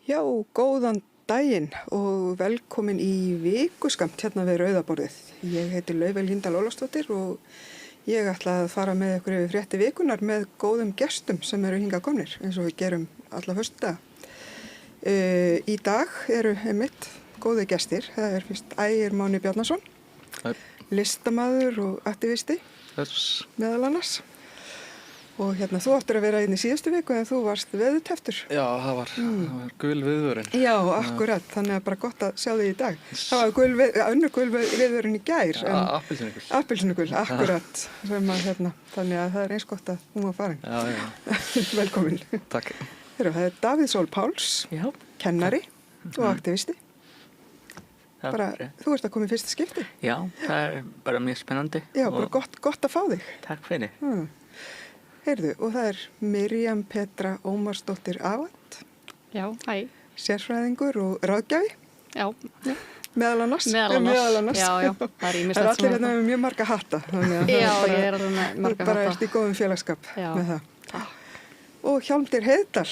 Já, góðan daginn og velkomin í vikuskamt hérna við Rauðaborðið. Ég heiti Laufey Líndal Ólafsdóttir og ég ætla að fara með ykkur yfir frétti vikunar með góðum gestum sem eru hingað komnir eins og við gerum alla föstudaga. Í dag eru einmitt góði gestir. Það er fyrst Ægir Máni Bjarnason, listamaður og aktivisti meðal annars. Og hérna, þú áttir að vera inn í síðustu viku en þú varst veðurteftur. Já, það var gul viðvörun. Já, akkurat, þannig að bara gott að sjá þig í dag. Það var önnur gul viðvörun í gær. Appelsínugul. Appelsínugul, akkurat. Þannig að það er eins gott að hún var farin. Já. Velkomin. Takk. Það er Davíð Sól Páls, kennari og aktivisti. Þú ert að koma í fyrsta skipti. Já, það er bara mjög spennandi. Já, bara gott að fá þig. Takk fyrir. Heyrðu, og það er Miriam Petra Ómarsdóttir Avat. Já, hæ. Sérfræðingur og ráðgjafi. Já. Meðal annars. Meðal annars. Já, það er ímislegt. Það er allir hérna með mjög marga hatta. Já, ég er alveg með marga hatta. Bara ert í góðum félagsskap með það. Takk. Og Hjálmtýr Heiðdal,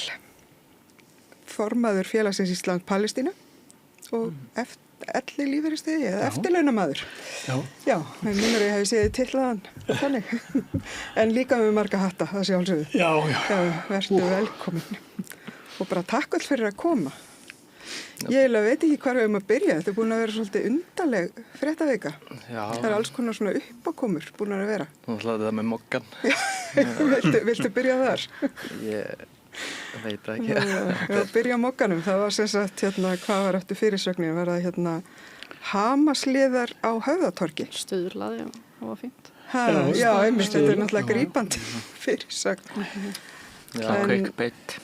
formaður félagsins Ísland Palestína og elli lífeyrisþegi eða eftirlaunamaður. Já, með minnur ég hef séð tillaðan þannig. En líka með marga hatta, það sjálfsögðu. Já. Vertu velkomin. Og bara takk öll fyrir að koma. Ég veit ekki hvar við að byrja. Þetta er búin að vera svolítið undarleg fréttavika. Já. Það er alls konar svona uppákomur búin að vera. Nú ætlaði það með mokkan. Viltu byrja þar? Ég veit það ekki. Byrja á mokkanum. Það var sem sagt, hvað var eftir fyrirsögnin? Var það Hamasliðar á Höfðatorgi? Stuðlaði, það var fínt. Já, einmitt, þetta er náttúrulega grípandi fyrirsögn. Já, quickbait.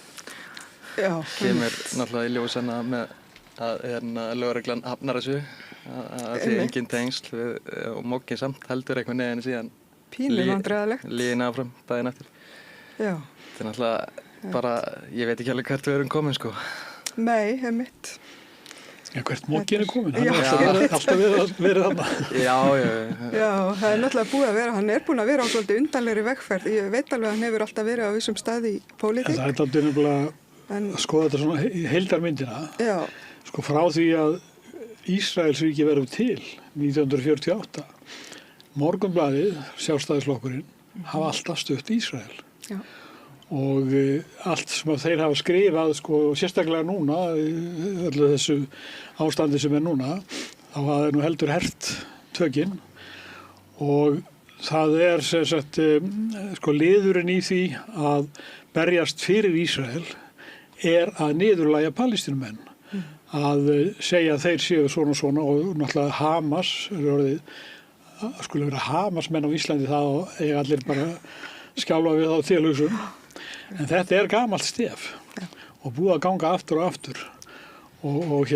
Já. Kemur náttúrulega í ljós með að lögreglan hafnar þessu. Að því engin tengsl og mokkin samt heldur einhvern veginn síðan pínuvandræðalegt. Líðin áfram daginn eftir. Já. Þetta er náttúrulega bara, ég veit ekki alveg hvert við erum komin, sko. Nei, mitt. Já, hvert mokkin er komin? Hann er alltaf verið þarna. Já, það er náttúrulega búið að vera, hann er búin að vera á svolítið undarlegri vegferð. Ég veit alveg að hann hefur alltaf verið á vissum stað í pólitík. Það er alltaf nefnilega að skoða þetta svona heildarmyndina. Já. Sko frá því að Ísraelsríki verður til 1948. Morgunblaðið, Sjálfstæðisflokkurinn, hafa alltaf stutt Ísrael. Já. Og allt sem þeir hafa skrifað, sko, sérstaklega núna, öllu þessu ástandi sem er núna, þá hafa þeir nú heldur hert tökin og það er sem sagt, sko, liðurinn í því að berjast fyrir Ísrael er að niðurlægja Palestínumenn, að segja að þeir séu svona og svona og náttúrulega Hamas, skulle vera Hamas-menn á Íslandi, þá eiga allir bara skjálfa við þá tilhugsun. En þetta er gamalt stef og búið að ganga aftur og aftur og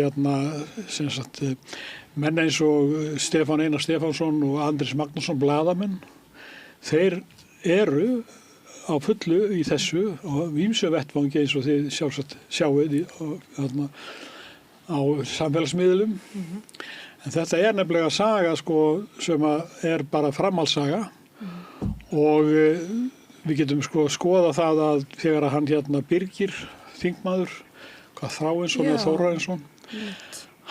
sem sagt, menn eins og Stefán Einar Stefánsson og Andrés Magnússon blaðamenn, þeir eru á fullu í þessu og ýmsu vettvangi eins og þið sjálfsagt sjáið á samfélagsmiðlum. En þetta er nefnilega saga, sko, sem er bara framhaldssaga og við getum sko skoða það að þegar hann Birgir, þingmaður, Þráinsson eða Þórarinsson,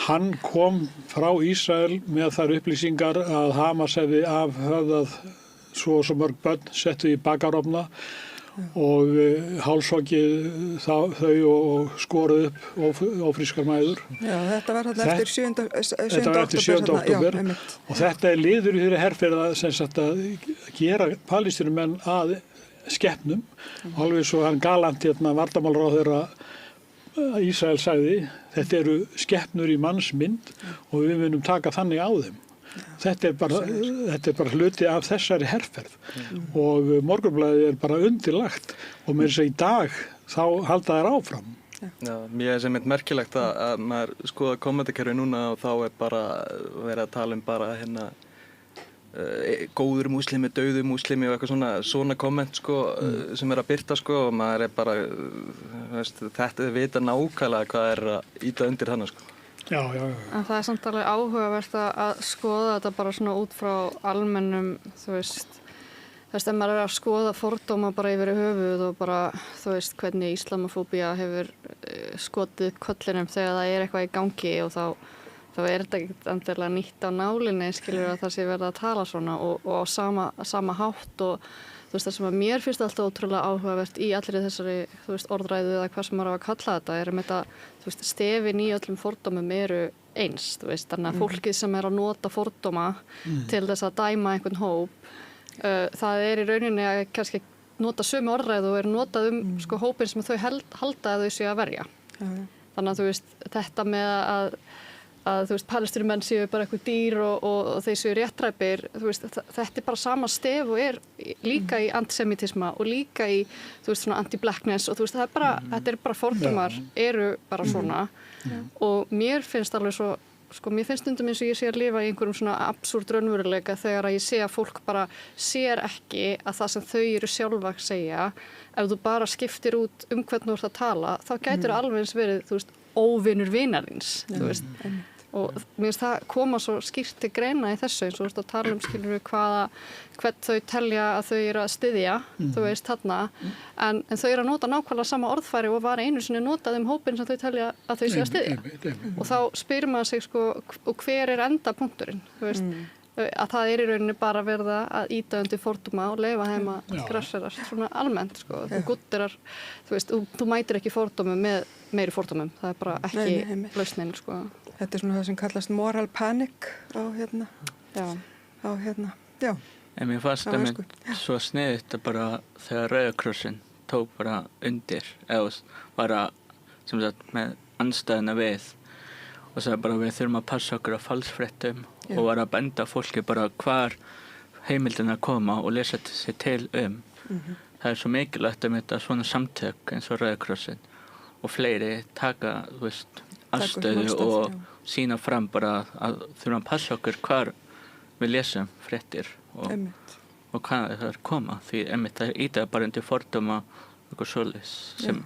hann kom frá Ísrael með þær upplýsingar að Hamas hefði afhöfðað svo og svo mörg börn, settu í bakarofna og hálshokið þau og skoruð upp ófrískar mæður. Já, þetta var eftir 7. október og þetta er liður í þeirri herferð að gera Palestínumenn að skepnum, alveg svo hann galant varnarmálaráðherra Ísrael sagði, þetta eru skepnur í mannsmynd og við munum taka þannig á þeim. Þetta er bara hluti af þessari herferð og Morgunblaðið er bara undirlagt og með þess að í dag þá halda þær áfram. Já, mér er sem eitt merkilegt að maður skoða kommentakerfi núna og þá er bara verið að tala bara góður múslimi, dauður múslimi og eitthvað svona komment, sko, sem er að birta, sko, og maður er bara, þetta vita nákvæmlega hvað er að ýta undir þannig, sko. Já. En það er samt alveg áhugavert að skoða þetta bara svona út frá almennum, þú veist, ef maður er að skoða fordóma bara yfir höfuð og bara, þú veist, hvernig islamofóbía hefur skotið kollinum þegar það eitthvað í gangi og þá þetta ekkert endilega nýtt á nálinni, skilur að það sé verið að tala svona og á sama hátt og þú veist það sem að mér finnst alltaf ótrúlega áhugavert í allri þessari, þú veist, orðræðu eða hvað sem maður á að kalla þetta, þetta, þú veist, stefin í öllum fordómum eru eins, þú veist, þannig að fólkið sem að nota fordóma til þess að dæma einhvern hóp, það í rauninni að kannski nota sömu orðræðu og notað sko hópin sem þau halda að þau séu að verja. Þannig að þú veist, þetta með að þú veist, palestínumenn séu bara eitthvað dýr og þeir séu réttræpir, þú veist, þetta bara sama stef og líka í antisemitisma og líka í, þú veist, svona anti-blackness og þú veist, þetta bara fordómar eru bara svona og mér finnst alveg svo, sko, mér finnst stundum eins og ég sé að lifa í einhverjum svona absúrd raunveruleika þegar að ég sé að fólk bara sér ekki að það sem þau eru sjálf að segja, ef þú bara skiptir út hvernig þú ert að tala, þá gætur alveg eins verið, þú veist, óvinur vinarins, þú veist. Og mér finnst það koma svo skýrt til greina í þessu eins og þú veist að tala skilur við hvern þau telja að þau eru að styðja, þú veist þarna, en þau eru að nota nákvæmlega sama orðfæri og var einu sinni notað hópin sem þau telja að þau séu að styðja. Og þá spyr maður sig sko, og hver endapunkturinn, þú veist, að það í rauninni bara verða að ýta undir fordóma og leyfa þeim að grasserast svona almennt, sko. Þú guttirar, þú veist, þú mætir ekki fordómum með meiri fordómum, það bara ekki lausnin, sko. Þetta svona það sem kallast moral panic á já. En mér fannst það svo sniðugt að bara þegar Rauði krossinn tók bara undir, eða bara sem sagt með andstæðina við og sagði bara við þurfum að passa okkur á falsfréttum og var að benda fólki bara hvar heimildin að koma og lesa sér til Það er svo mikilvægt að þetta svona samtök eins og Rauði krossinn og fleiri taka, þú veist, afstöðu og sína fram bara að þurfum að passa okkur hvar við lesum fréttir og hvað það koma því það ýta bara undir fordóma og svoleiðis sem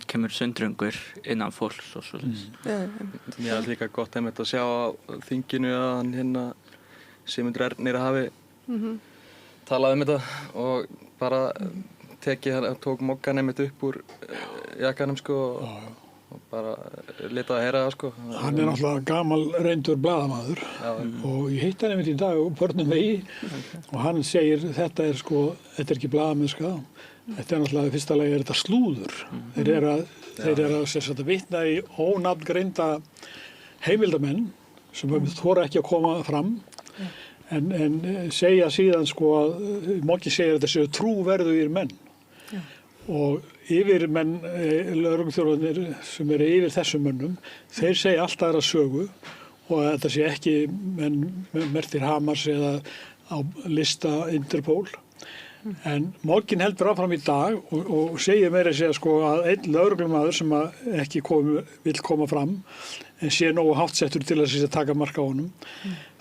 kemur sundrungur innan fólks og svoleiðis. Mér er líka gott að sjá á þinginu að hann Sigmundur Ernir hafi talað þetta og bara tók moggan upp úr jakkanum sko og bara litaði að heyra það sko. Hann náttúrulega gamal reyndur blaðamaður og ég hitt hann í dag og börnum vegi og hann segir þetta er ekki blaðamennska, þetta er náttúrulega í fyrsta lagi þetta slúður. Þeir eru að vitna í ónafngreinda heimildamenn sem þora ekki að koma fram en segja síðan að Moggi segir að þetta séu trúverðugir menn og yfirmenn lögregluþjálfarnir sem eru yfir þessum mönnum, þeir segja alltaf aðra sögu og að þetta sé ekki menn merktir Hamars eða á lista Interpol. En Moggin heldur áfram í dag og segir meira að segja að einn lögreglumaður sem ekki vill koma fram en sé nógu háttsettur til að taka mark á honum.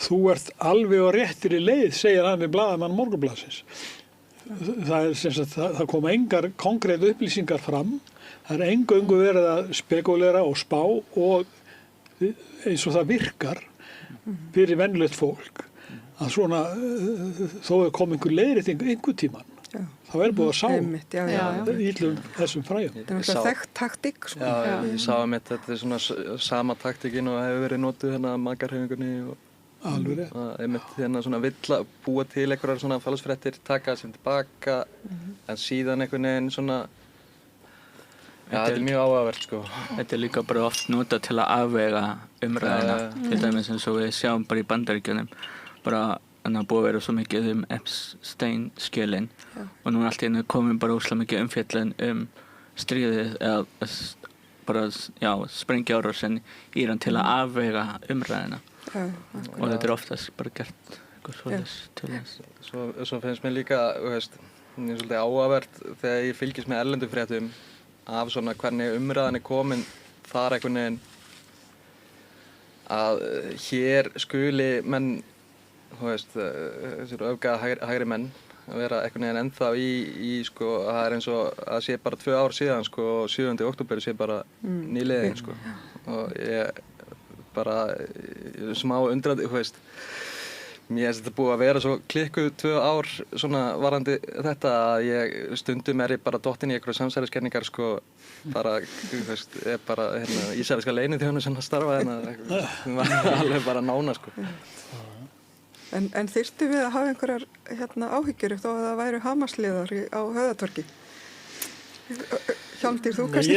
Þú ert alveg á réttri leið, segir hann við blaðamann Morgunblaðsins. Það koma engar konkrétu upplýsingar fram, það er eingöngu verið að spekulera og spá og eins og það virkar fyrir venjulegt fólk að svona þó kom einhver leiðrétting einhver tíman þá búið að sá íllum þessum fræðum. Það er þekkt taktík sko. Ég sá þetta er svona sama taktíkin og hefur verið notuð makarhefingunni og alveg svona vill að búa til einhverjar svona falsfréttir, taka sem tilbaka en síðan einhvern veginn svona þetta er mjög áhugavert sko. Þetta er líka bara oft notað til að afvega umræðina til dæmis eins og við sjáum bara í Bandaríkjunum bara að búið að vera svo mikið Epstein-skjölin og nú allt í einu komin bara óslega mikið umfjöllun stríðið eða bara sprengjuárásin Íran til að afvega umræðina og þetta er oftast bara gert eitthvað svoleiðis til þess. Svo finnst mér líka, svolítið áhugavert þegar ég fylgist með erlendum fréttum af svona hvernig umræðan komin þar einhvern veginn að hér skuli menn, þessir öfgaða hægri menn að vera einhvern veginn ennþá í það er eins og að sé bara 2 ár síðan og 7. október sé bara nýliðin og ég bara smá undrandi, Mér finnst þetta búið að vera svo klikkuð 2 ár svona varandi þetta að ég stundum ég bara dottinn í einhverju samsæriskenningar sko bara, þú veist, bara ísraelska leyniþjónu sem starfa alveg bara nána sko. En þyrftum við að hafa einhverjar áhyggjur þó að það væru Hamas-liðar á Höfðatorgi? Hjálmtýr, þú kannski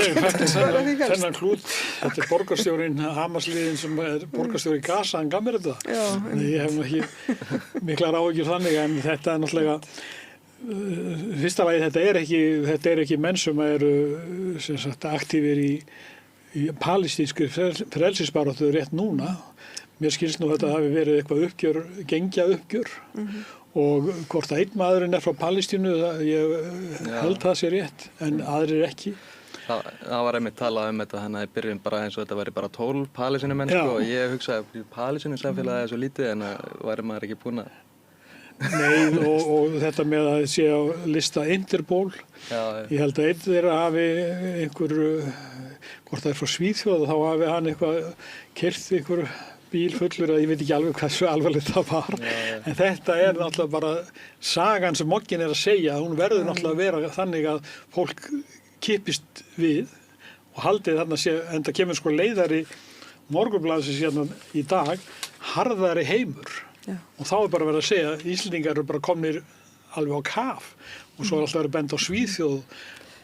þennan klút, þetta borgarstjórinn Hamas-liðin sem borgarstjóri Gaza, hann gaf mér þetta. Ég hef nú ekki miklar áhyggjur þannig, en þetta náttúrulega fyrsta lagi, þetta er ekki menn sem eru sem sagt aktífir í palestínskri frelsisbaráttu rétt núna. Mér skilst nú að þetta hafi verið eitthvað gengja uppgjör og hvort að einn maðurinn frá Palestínu, ég held það sé rétt, en aðrir ekki. Það var einmitt talað þetta þannig að í byrjun bara eins og þetta væri bara 12 Palestínumenn sko, og ég hugsaði að Palestínusamfélagið er svo lítið en væri maður ekki búin að Nei, og þetta með að sé á lista Interpol, ég held að einn þeirra hafi hvort það er frá Svíþjóð, þá hafi hann eitthvað keyrt einhver bíl fullur að ég veit ekki alveg hvað svo alvarlegt það var. En þetta er náttúrulega bara sagan sem Moggin er að segja, hún verður náttúrulega að vera þannig að fólk kippist við og haldið þarna sé, en það kemur sko leiðari Morgunblaðsins hérna í dag, harðari heimur. Og þá er bara verið að segja, Íslendingar eru bara komnir alveg á kaf og svo er alltaf verið bent á Svíþjóð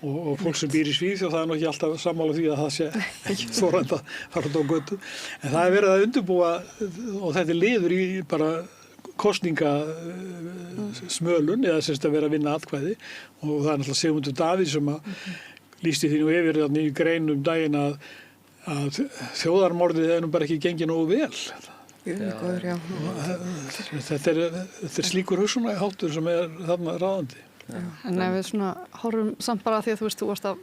og fólk sem býr í Svíþjóð, það er nú ekki alltaf sammála því að það sé ekki þorandi að fara út á götu. En það er verið að undirbúa og þetta er liður í bara kosningasmölun eða semst að vera að vinna atkvæði og það er náttúrulega Sigmundur Davíð sem að lýsti því nú yfir í grein daginn að þjóðarmorðið er nú bara ekki gengið nógu vel. Þetta er slíkur hugsunarháttur sem er þarna ráðandi. En ef við svona horfum samt bara því að þú varst að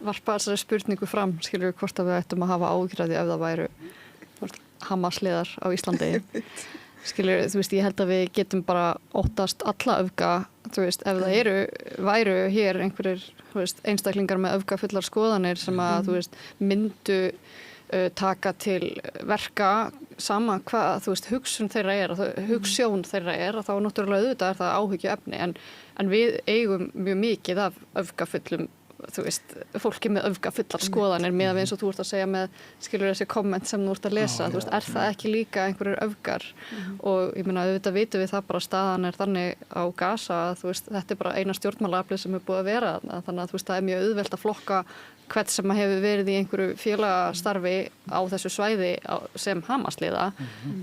varpa þessari spurningu fram, skilur við hvort að við ættum að hafa áhyggjur af því ef það væru Hamas-liðar á Íslandi. Skilur, þú veist, ég held að við getum bara óttast alla öfga, þú veist, ef það væru hér einhverjir, þú veist, einstaklingar með öfgafullar skoðanir sem að, þú veist, myndu taka til verka sama hvað, þú veist, hugsjón þeirra er að þá náttúrulega auðvitað er það áhyggjuefni en við eigum mjög mikið af öfgafullum, þú veist, fólki með öfgafullar skoðanir með að eins og þú ert að segja með, skilur þessi komment sem þú ert að lesa, þú veist, er það ekki líka einhverjur öfgar og ég meina auðvitað vitum við það bara staðan er þannig á Gaza að þú veist, þetta er bara eina stjórnmálaaflið sem er búið að vera þannig að þú veist, það er mjög auðvelt að flokka hvern sem hefur verið í einhverju félagastarfi á þessu svæði sem Hamas-liða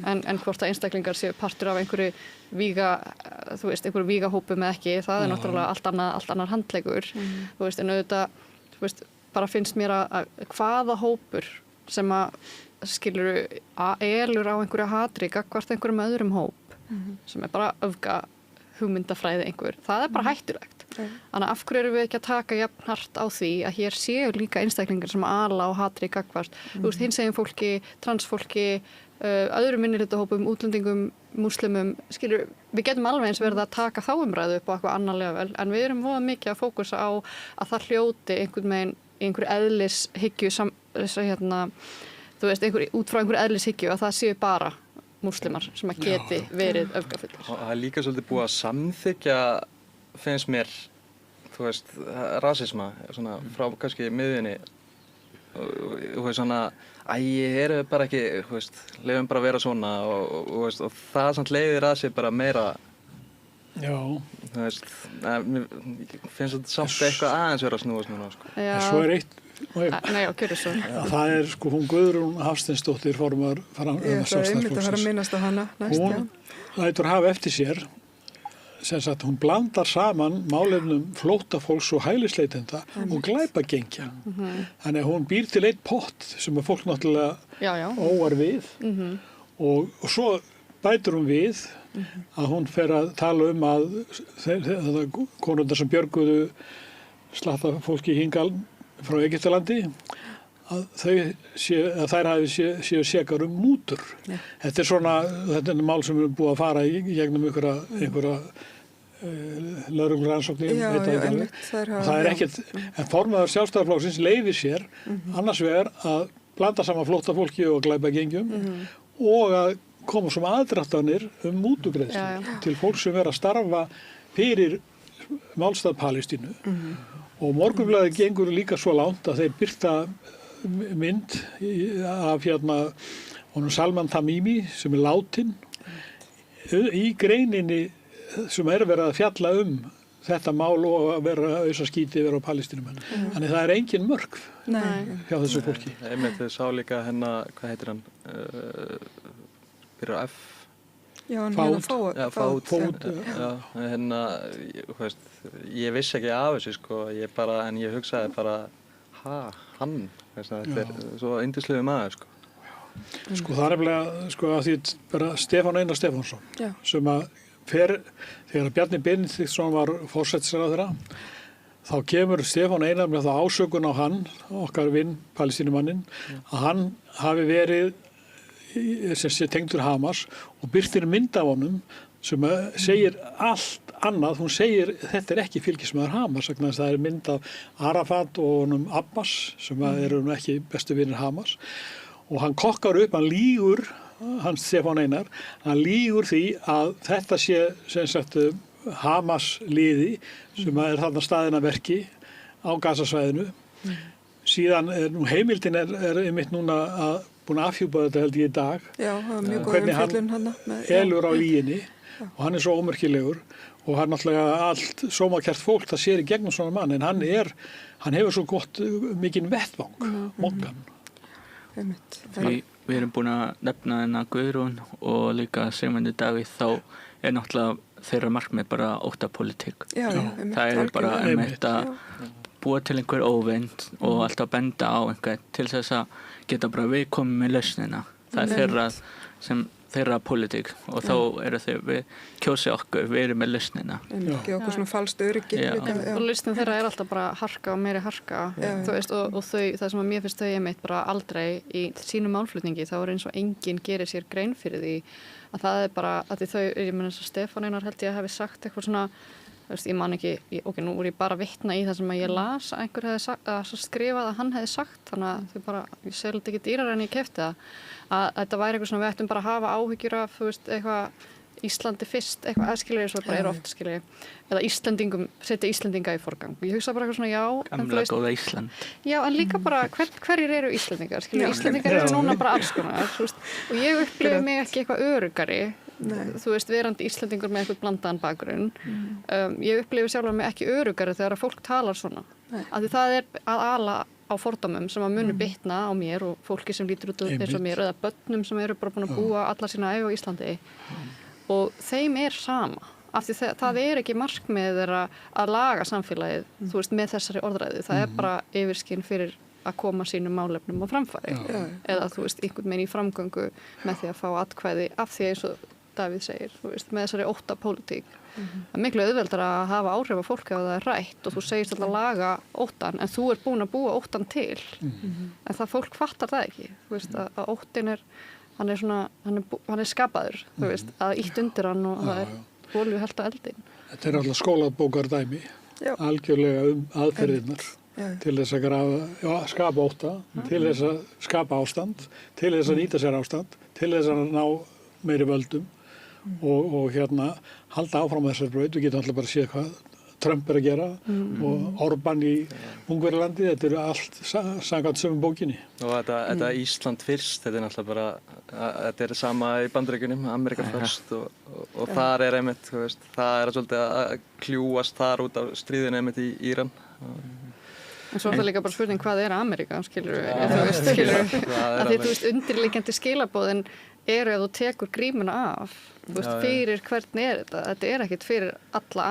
en hvort að einstaklingar séu partur af einhverju einhverju vígahópum eða ekki, það er náttúrulega allt annar handleggur, þú veist, en auðvitað, þú veist, bara finnst mér að hvaða hópur sem að skilur elur á einhverju hatri gagnvart einhverjum öðrum hóp sem er bara öfga hugmyndafræði það er bara hættulegt. Þannig af hverju erum við ekki að taka jafn hart á því að hér séu líka einstaklingar sem ala á hatri gagnvart, þú veist, hinsegin fólki, transfólki, öðrum minnihlutahópum, útlendingum, múslimum, skilur, við getum alveg eins verið að taka þá umræðu upp á eitthvað annarlega vel, en við erum voða mikið að fókusa á að það hljóti einhvern veginn í einhverju eðlishyggju, þú veist, út frá einhverju eðlishyggju að það séu bara múslimar sem að geti verið öfgafullir. Það er líka svolítið búið að samþykja finnst mér, þú veist, rasisma, svona frá kannski miðjunni og veist svona, erum við bara ekki, þú veist, lefum bara að vera svona og það samt leiðir að sér bara meira, þú veist, finnst þetta samt eitthvað aðeins vera að snúast núna, sko. Svo er eitt, það er sko hún Guðrún Hafsteinsdóttir formar Sjálfstæðisflokksins. Hún lætur hafa eftir sér sem sagt, hún blandar saman málefnum flóttafólks og hælisleitenda og glæpagengja. Þannig að hún býr til einn pott sem að fólk náttúrulega óar við og svo bætir hún við að hún fer að tala að konundar sem björguðu slatta fólki hingal frá Egyptalandi að þær hafi séu sekar mútur. Þetta er mál sem er búið að fara í gegnum einhverja lögreglurannsóknir það er ekkert, en formaður Sjálfstæðisflokksins leyfir sér annars vegar að blanda saman flóttafólki og glæpagengjum og að koma sem aðdráttanir mútugreiðslu til fólk sem að starfa fyrir málstað Palestínu og Morgunblaðið gengur líka svo langt að þeir birta mynd af honum Salman Tamimi sem látin í greininni sem verið að fjalla þetta mál og að vera auðsaskíti vera á Palestínumenn. Þannig það engin mörk hjá þessu fólki. Einmitt þau sá líka hvað heitir hann? Byrjar F. Já, Fót. Ég vissi ekki af þessu sko, en ég hugsaði bara, hann, þetta svo yndislegu maður sko. Sko það nefnilega, sko að því bara Stefán Einar Stefánsson, sem að þegar Bjarni Benediktsson var forsætisráðherra, þá kemur Stefán Einar með það ásökun á hann, okkar vinn, Palestínumanninn, að hann hafi verið sem sé tengdur Hamas og birtir mynd af honum sem segir allt annað, hún segir þetta ekki fylgismaður Hamas, þannig að það mynd af Arafat og honum Abbas sem eru ekki bestu vinir Hamas og hann kokkar upp, hann lýgur hans Stefán Einar, hann lýgur því að þetta sé sem sagt Hamas liði sem þarna staðina verki á Gazasvæðinu síðan heimildin einmitt núna búin að afhjúpa þetta held ég í dag. Já, það var mjög góð umfjöllun hann. Elur á lýginni og hann svo ómerkilegur og hann náttúrulega allt sómakært fólk það sér í gegnum svona mann en hann hefur svo gott mikinn vettvang, Moggan. Við erum búin að nefna hennar Guðrún og líka Sigmundur Davíð þá náttúrulega þeirra markmið bara óttapólitík. Það bara að búa til einhver óvind og alltaf benda á einhver til þess að geta bara við komið með lausnina. Það þeirra pólitík og þá við kjósi okkur, við erum með lausnina. Ekki okkur svona falskt öryggi. Og lausnin þeirra alltaf bara harka og meiri harka. Þú veist, og það sem að mér finnst þau einmitt bara aldrei í sínum málflutningi, þá eins og enginn gerir sér grein fyrir því að það bara, að þau, ég meina eins og Stefán Einar held ég að hafi sagt eitthvað svona ég man ekki, nú voru ég bara að vitna í það sem að ég las að einhver hefði skrifað að hann hefði sagt þannig að þau bara, ég segði þetta ekki dýrar en ég keypti það að þetta væri eitthvað svona við ættum bara að hafa áhyggjur af eitthvað Íslandi fyrst, eitthvað aðskilur svo bara oft skilur eða Íslendingum, setja Íslendinga í forgang og ég hugsa bara eitthvað svona gamla góða Ísland en líka bara hverjir eru Íslendingar skilur, Íslendingar eru núna bara alls konar og ég upplifi mig ekki eitthvað öruggari þú veist, verandi Íslendingur með eitthvað blandaðan bakgrunn ég upplifi sjálfur mig ekki öruggari þegar að fólk talar svona af því það að ala á fordómum sem að munu bitna á mér og fólki sem lítur út eins og mér eða börnum sem eru bara búin að búa alla sína ævi á Íslandi og þeim sama af því það ekki markmið að laga samfélagið þú veist, með þessari orðræðu það bara yfirskinn fyrir að koma sínum málefnum á framfæri eða þú veist, einhvern veginn í framgöngu með því að fá atkvæði af því eins og Davíð segir, þú veist, með þessari óttapólitík það miklu auðveldar að hafa áhrif á fólk ef það rætt og þú segist alltaf laga óttan en þú búin að búa óttan til en það fólk fattar það ekki þú veist, að óttin hann er skapaður þú veist, að ítt undir hann og það olíu hellt á eldin Þetta alltaf skólabókar dæmi algjörlega aðferðirnar til þess að skapa ótta til þess að skapa ástand til þess að nýta sér ástand til þess að ná meiri völdum og halda áfram þessar braut. Við getum alltaf bara að sé hvað Trump að gera og Orbán í Ungverjalandi, þetta eru allt samkvæmt sömu bókinni. Og þetta Ísland fyrst, þetta náttúrulega bara, þetta sama í Bandaríkjunum, Amerika fyrst og þar einmitt, þú veist, það svolítið að kljúast þar út af stríðinu einmitt í Íran. En svo er það líka bara spurning hvað Amerika, skilur að þú veist, undirliggjandi skilaboðin eru að þú tekur grímuna af þú veist, fyrir hvern þetta ekkert fyrir alla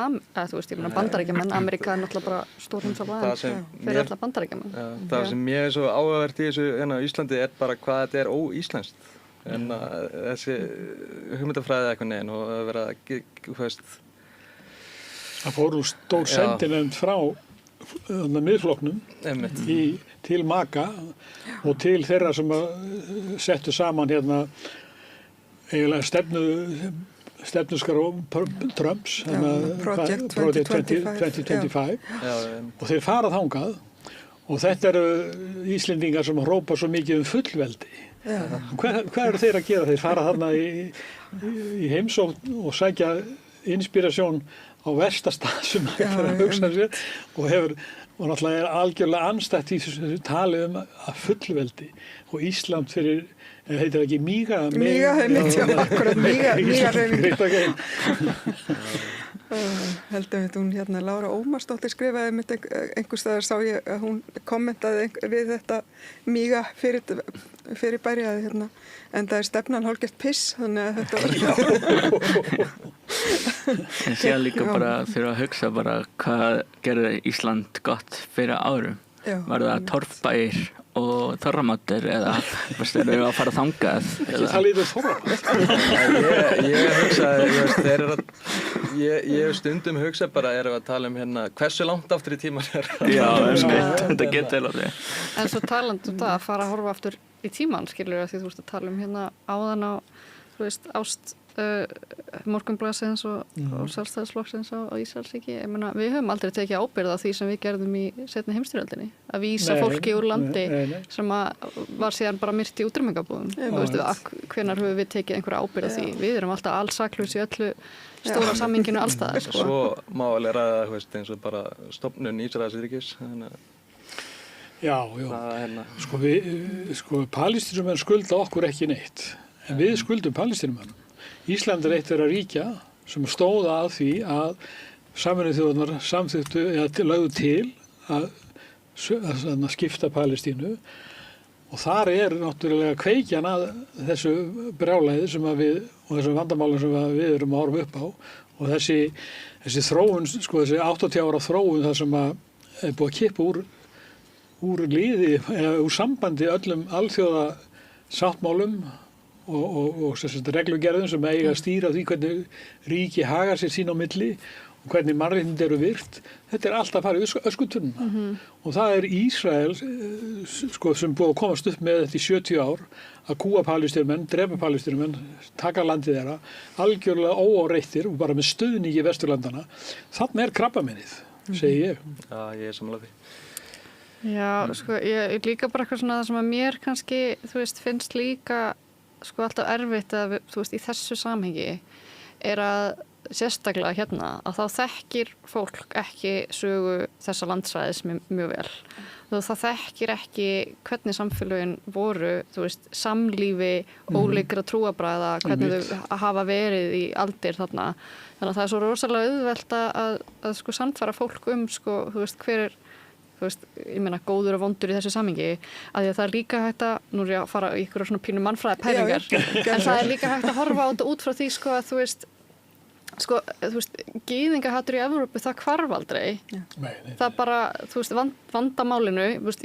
þú veist, ég meina Bandaríkjamenn, Amerika er náttúrulega bara stórheimsálfa fyrir alla Bandaríkjamenn það sem mér er svo áhugavert í þessu Íslandi er bara hvað þetta er óíslenskt en þessi hugmyndafræði eitthvað neginn og að vera þú veist það fór úr stór sendinefnd frá miðflokknum til Maka og til þeirra sem settu saman eiginlega stefnuskar Trumps Project 2025 og þeir fara þangað og þetta eru Íslendingar sem hrópa svo mikið fullveldi Hvað eru þeir að gera? Þeir fara þarna í heimsókn og sækja inspirasjón á verstastað sem það er að hugsa sér og náttúrulega algjörlega anstætt í þessu tali að fullveldi og Ísland fyrir, heitir það ekki Míga? Akkurat Míga-hreyfing. Heldum við hún Lára Ómarsdóttir skrifaði einhvers staðar sá ég að hún kommentaði við þetta Míga fyrirbæri að en það stefnan hálfgert piss þannig að þetta En síðan líka bara þurfa að hugsa bara hvað gerði Ísland gott fyrir árum. Var það torfbæir og þorramátur eða erum við að fara þangað? Ekki það líður þorramátur? Ég hugsaði, ég hef stundum hugsað bara erum við að tala hversu langt aftur í tíman Já, þetta getur alveg. En svo talandi það að fara að horfa aftur í tíman, skilur við, því þú veist að tala áðan á, þú veist, ást Morgunblaðsins og Sjálfstæðisflokksins á Ísraelsríki. Ég meina, við höfum aldrei tekið ábyrgð á því sem við gerðum í seinni heimsstyrjöldinni. Að vísa fólki úr landi sem var síðan bara myrt í útrýmingabúðum. Hvenær höfum við tekið einhverja ábyrgð á því? Við erum alltaf alsaklaus í öllu stóra samminginu allstaðar. Svo má alveg ræða eins og bara stofnun Ísraelsríkis. Já. Palestínumenn skulda okkur ekki neitt. En við skuldum Palestínumönnum. Ísland eitt þeirra ríkja sem stóða að því að Sameinuðu þjóðirnar samþykktu eða lögðu til að skipta Palestínu og þar náttúrulega kveikjan að þessu brjálæði sem við og þessum vandamálum sem við erum að horfa upp á og þessi þróun, þessi 80 ára þróun þar sem er búið að kippa úr liði eða úr sambandi öllum alþjóða sáttmálum og reglugerðum sem eiga að stýra því hvernig ríki hagar sér sín á milli og hvernig mannréttindi eru virt. Þetta alltaf farið öskutunnuna. Og það Ísrael sem búið að komast upp með þetta í 70 ár að kúa Palestínumenn, drepa Palestínumenn, taka landið þeirra, algjörlega óáreittir og bara með stuðningi Vesturlandana. Þarna krabbameinið, segi ég. Já, ég sammála því. Já, ég líka bara eitthvað svona það sem að mér kannski, þú veist, finnst líka alltaf erfitt að, þú veist, í þessu samhengi að sérstaklega að þá þekkir fólk ekki sögu þessa landsvæðis mjög vel. Það þekkir ekki hvernig samfélögin voru, þú veist, samlífi, ólíkra trúarbragða, hvernig þau hafa verið í aldir þarna. Þannig að það svo rosalega auðvelt að sannfæra fólk þú veist, hver þú veist, ég meina góður og vondur í þessu samhengi að því að það líka hægt nú er ég að fara í ykkur svona pínu mannfræði pælingar en það líka hægt að horfa á þetta út frá því að þú veist gyðingahatur í Evrópu það hvarf aldrei það bara, þú veist, vandamálinu þú veist,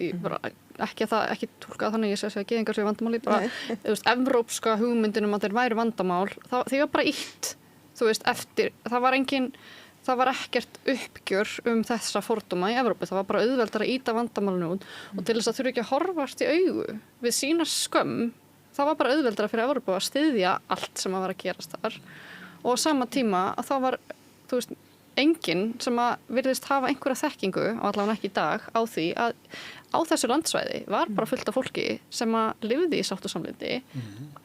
ekki túlkað þannig ég segja að gyðingar séu vandamáli bara, þú veist, evrópska hugmyndinum að þeir væri vandamál því var bara ítt, þú veist, eftir það var ekkert uppgjör þessa fordóma í Evrópu. Það var bara auðveldara að ýta vandamálinu út og til þess að þurfa ekki að horfast í augu við sína skömm. Það var bara auðveldara fyrir Evrópu að styðja allt sem að var að gerast þar. Og á sama tíma að það var, þú veist, enginn sem að virðist hafa einhverja þekkingu, og allavega ekki í dag, á því að á þessu landsvæði var bara fullt af fólki sem að lifði í sátt og samlyndi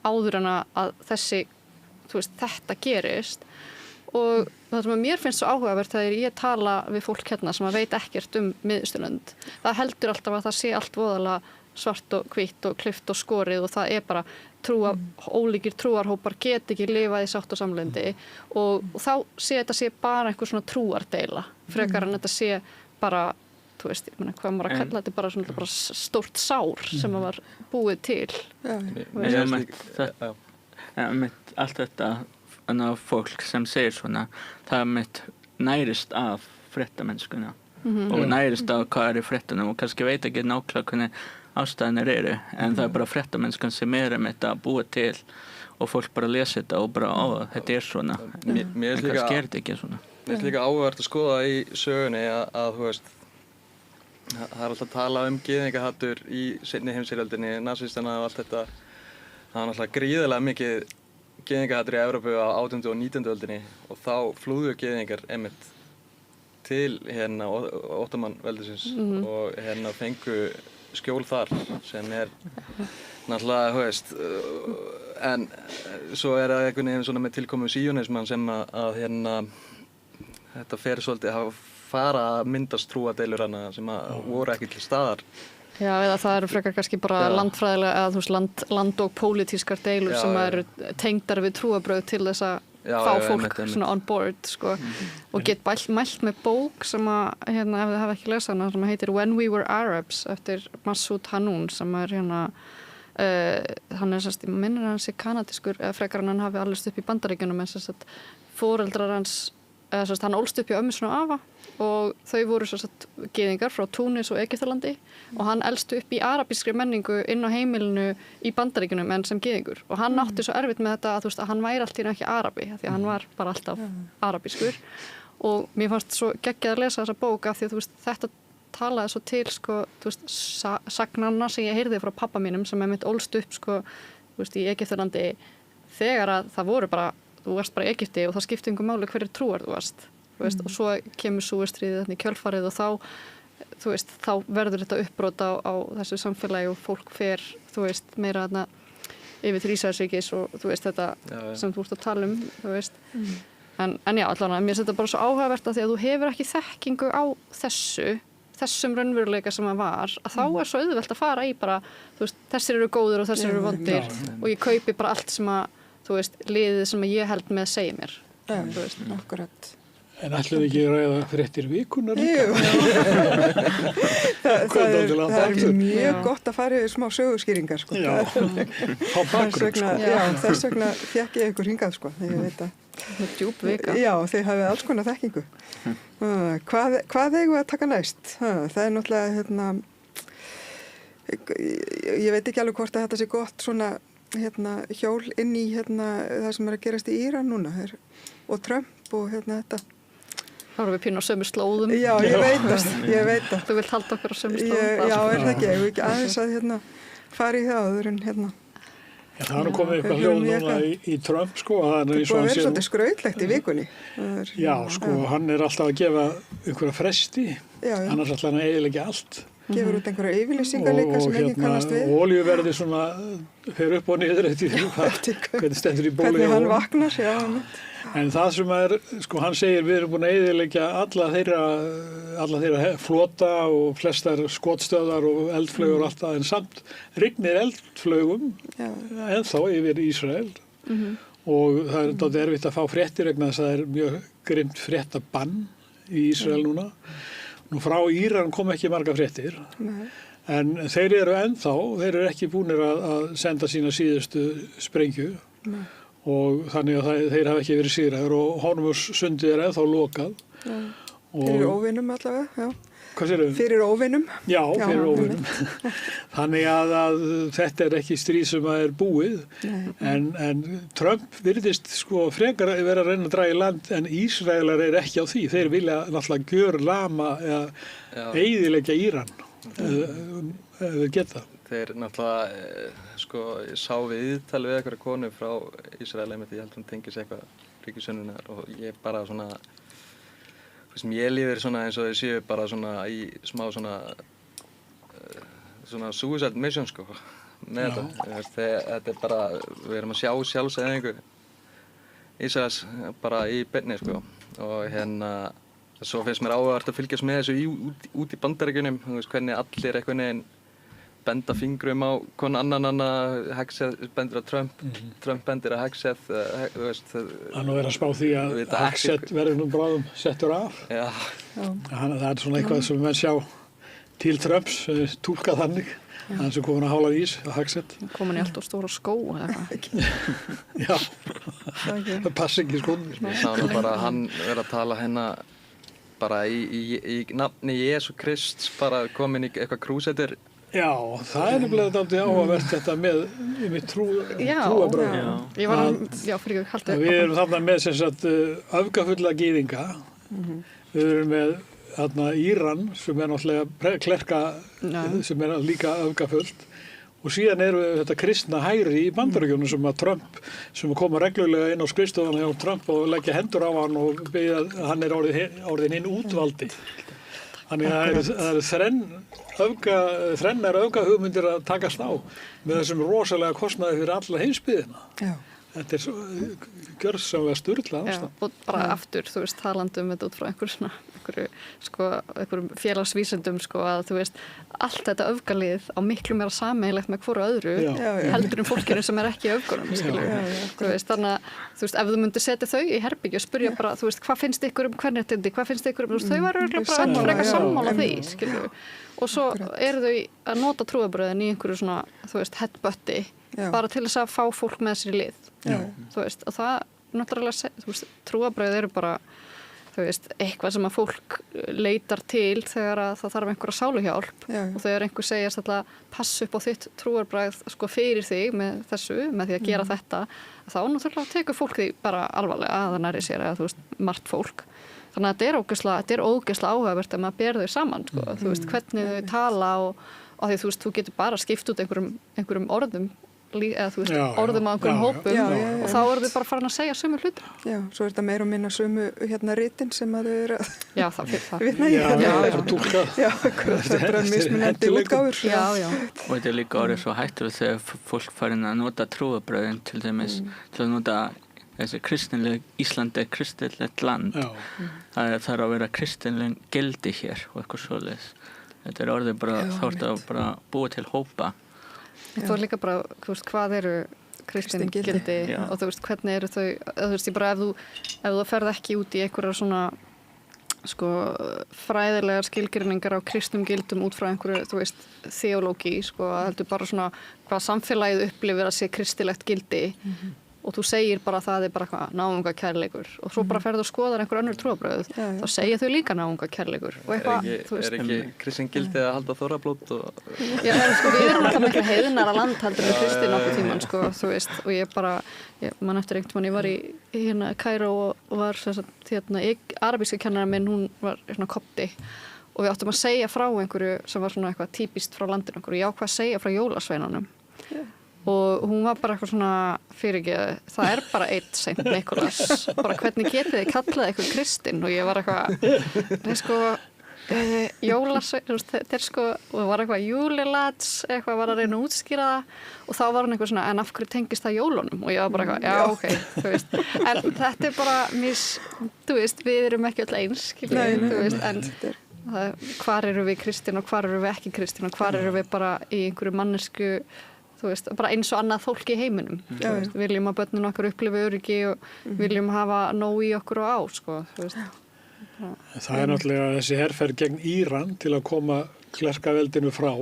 áður en að þessi, þú veist, þetta gerist. Og það sem mér finnst svo áhugavert þegar ég tala við fólk sem að veit ekkert Miðausturlönd. Það heldur alltaf að það sé allt voðalega svart og hvítt og klift og skorið og það bara ólíkir trúarhópar get ekki lifað í sátt og samlyndi og þá þetta sé bara einhver svona trúardeila frekar en þetta sé bara, þú veist, ég meina hvað maður að kalla þetta bara stórt sár sem var búið til. Allt þetta fólk sem segir svona það mitt nærist af fréttamennskuna og nærist af hvað í fréttunum og kannski veit ekki nákvæmlega hvernig ástæðanir eru en það bara fréttamennskan sem mitt að búa til og fólk bara lesa þetta og bara þetta svona en kannski þetta ekki svona. Mér finnst líka áhugavert að skoða í sögunni að þú veist það alltaf talað gyðingahatur í seinni heimsstyrjöldinni, nasistana og allt þetta það var alltaf gríðarlega mikið gyðingahatur í Evrópu á 18. og 19. öldinni og þá flúðu gyðingar einmitt til Ottoman veldisins og fengu skjól þar sem náttúrulega, þú veist, en svo það einhvern veginn svona með tilkomu síonismann sem að þetta fer svolítið að fara að myndast trúadeilur hana sem að voru ekki til staðar. Já, eða það eru frekar kannski bara landfræðilega eða þú veist land og pólitískar deilur sem eru tengdar við trúabröð til þess að fá fólk svona on board, sko. Og get mælt með bók sem að, ef þið hafa ekki lesað hana, sem heitir When We Were Arabs eftir Masoud Hanoun sem hann minnir hans kanadískur, eða frekar hann hafi allist upp í Bandaríkjunum en foreldrar hans, hann ólst upp í ömmu sinni og afa og þau voru gyðingar frá Túnis og Egyptalandi og hann elst upp í arabískri menningu inn á heimilinu í Bandaríkjunum en sem gyðingur og hann átti svo erfitt með þetta að, að hann væri alltaf ekki arabi því að hann var bara alltaf arabískur og mér fannst svo geggjað að lesa þessa bók af því að þetta talaði svo til sagnanna sem ég heyrði frá pappa mínum sem mitt ólst upp í Egyptalandi þegar að það voru bara þú varst bara í Egypti og það skipti einhver máli hverju trúar þú varst og svo kemur Súezstríðið þarna í kjölfarið og þá verður þetta uppbrot á þessu samfélagi og fólk fer meira þarna yfir til Ísraelsríkis og þetta sem þú ert að tala en já, allavega mér finnst þetta bara svo áhugavert að því að þú hefur ekki þekkingu á þessum raunveruleika sem það var að þá svo auðvelt að fara í bara þessir eru góðir og þessir eru vondir og ég kaupi bara allt sem að liðið sem ég held með að segja mér. Akkurat. En ætlum við ekki að ræða fréttir vikunar líka? Það er mjög gott að fara yfir smá söguskýringar, sko. Já, á bakgrunn, sko. Já, þess vegna fékk ég ykkur hingað, sko. Ég veit að. Það er djúp vika. Já, þið hafið alls konar þekkingu. Hvað eigum við að taka næst? Það er náttúrulega, ég veit ekki alveg hvort að þetta sé gott svona, hjól inn í það sem er að gerast í Íran núna og Trump og þetta. Þá erum við pínu á sömu slóðum. Já, ég veit það. Þú vilt halda okkur á sömu slóðum. Já, er það ekki. Ég vil ekki aðeins að fara í það áður en Já, það er komið eitthvað hljóð núna í Trump, sko. Það er búið að vera svolítið skrautlegt í vikunni. Já, sko, hann er alltaf að gefa einhverja fresti. Annars ætlar hann að eyðileggja allt. Gefur út einhverja yfirlýsingar líka sem enginn kannast við. Og olíuverði svona fer upp og niður eftir hvernig stendur í bóli. Hvernig hann vaknar, já. En það sem sko hann segir við erum búin að eyðileggja alla þeirra flota og flestar skotstöðar og eldflaugur og allt það en samt rignir eldflaugum ennþá yfir Ísrael og það er dálítið erfitt að fá fréttir vegna þess að það er mjög grimmt fréttabann í Ísrael núna. Nú frá Íran kom ekki marga fréttir en þeir eru ekki búnir að senda sína síðustu sprengju og þannig að þeir hafa ekki verið sigraðir og Hormuzsundið er ennþá lokað. Fyrir óvinum allavega, já. Hvað segirðu? Fyrir óvinum. Já, fyrir óvinum. Þannig að þetta er ekki stríð sem er búið en Trump virðist sko frekar vera að reyna að draga í land en Ísraelar er ekki á því. Þeir vilja náttúrulega gjörlama eða eyðileggja Íran ef þeir geta. Þeir náttúrulega, sko, ég sá viðtal við einhverja konu frá Ísrael einmitt, ég held hún tengis eitthvað ríkissönnunar og ég bara svona, sem ég lífir svona eins og þau séu bara svona í smá svona suicide mission, sko, með þetta. Þetta er bara, við erum að sjá sjálfsæðingu Ísraels bara í beinni, sko, og svo finnst mér áhugavert að fylgjast með þessu út í Bandaríkjunum, hvernig allir einhvern veginn benda fingrum á hvern annan Hexeth bendir að Trump bendir að Hexeth hann verður að spá því að Hexeth verður nú bráðum settur af það er svona eitthvað sem menn sjá til Trumps túlkað þannig hann sem komin að hála ís að Hexeth komin í allt og stóra skó eða já það passi ekki skónir ég sá nú bara að hann verður að tala bara í nafni Jésu Krist bara komin í eitthvað krúsetur. Já, það er nefnilega dálítið áhugavert þetta með trúabrögðum. Við erum þarna með sem sagt öfgafulla gyðinga. Við erum með þarna Íran sem er náttúrulega klerka sem er líka öfgafullt. Og síðan eru þetta kristna hægri í Bandaríkjunum sem að Trump, sem koma reglulega inn á skrifstofuna hjá Trump og leggja hendur á hann og beðja að hann er orðinn hinn útvaldi. Þannig að það eru þrennar öfgahugmyndir að takast á með þessum rosalega kostnaði fyrir alla heimsbyggðina. Já. Þetta svo gjörsamlega sturlað ástand. Já, og bara aftur, þú veist, talandi þetta út frá einhverjum félagsvísindum, að þú veist, allt þetta öfgalið á miklu meira sameiginlegt með hvoru öðru heldur fólkinu sem ekki í öfgunum, þú veist, þannig að, þú veist, ef þú myndir setja þau í herbyggju og spyrja bara, þú veist, hvað finnst ykkur kvenréttindi, hvað finnst ykkur þú veist, þau var örugglega bara frekar sammála því, skilur. Og svo eru þau að nota trúarbrögðin í einhverju svona, þú veist, headbutti, bara til þess að fá fólk með sér í lið. Þú veist, og það náttúrulega, þú veist, trúarbrögð eru bara, þú veist, eitthvað sem að fólk leitar til þegar að það þarf einhverja sáluhjálp og þegar einhver segir að passa upp á þitt trúarbrögð fyrir þig með þessu, með því að gera þetta, þá náttúrulega tekur fólk því bara alvarlega að það næri sér eða, þú veist, margt fólk. Þannig að þetta er ógeðslega áhugavert að maður ber þau saman, þú veist, hvernig þau tala og því þú veist, þú getur bara skipt út einhverjum orðum eða þú veist, orðum á einhverjum hópum og þá eru þau bara farin að segja sömu hluti. Já, svo er þetta meira og minna sömu ritin sem að þau eru að vitna í. Já, túlka. Já, það er bara mismunandi útgáfur. Já. Og þetta er líka orðið svo hættulegt þegar fólk farin að nota trúarbrögðin til dæmis til að nota þessi Ísland er kristilegt land. Það þarf að vera kristileg gildi hér og eitthvað svoleiðis. Þetta er orðið bara, þá ertu að bara búa til hópa. Þú er líka bara, þú veist, hvað eru kristin gildi og þú veist, hvernig eru þau, þú veist, ég bara ef þú ferð ekki út í einhverjar svona, fræðilegar skilgreiningar á kristnum gildum út frá einhverju, þú veist, þeológi, heldur bara svona hvað samfélagið upplifir að sé kristilegt gildi og þú segir bara að það er bara eitthvað náungakærleikur og svo bara ferðu og skoðar einhver önnur trúarbrögð, þá segja þau líka náungakærleikur og eitthvað, þú veist. Er ekki kristin gildi að halda þorrablót og... Já, við erum alltaf miklu heiðnara land heldur við kristin okkur tíman, þú veist, og ég man eftir einhvern tímann, ég var í Kaíró og var arabíska kennara minn, hún var kopti og við áttum að segja frá einhverju sem var svona eitthvað típist frá landinu okkur og ég ákvað að segja frá jólasveinunum. Og hún var bara eitthvað svona fyrirgeðu, það er bara einn Saint Nicholas, bara hvernig getið þið kallað eitthvað kristinn og ég var eitthvað, jólasvein, þeir og það var eitthvað júlilads, eitthvað var að reyna að útskýra það og þá var hann eitthvað svona, en af hverju tengist það jólunum? Og ég var bara eitthvað, já, ok, þú veist, en þetta er bara þú veist, við erum ekki öll eins, þú veist, en hvar eru við kristinn og hvar eru við ekki kristinn og hvar eru við bara í einhverju mannesku þú veist, bara eins og annað fólk í heiminum þú veist, viljum að börnin okkar upplifi öryggi og viljum hafa nóg í okkur og á þú veist. Það er náttúrulega þessi herferð gegn Íran til að koma klerkaveldinu frá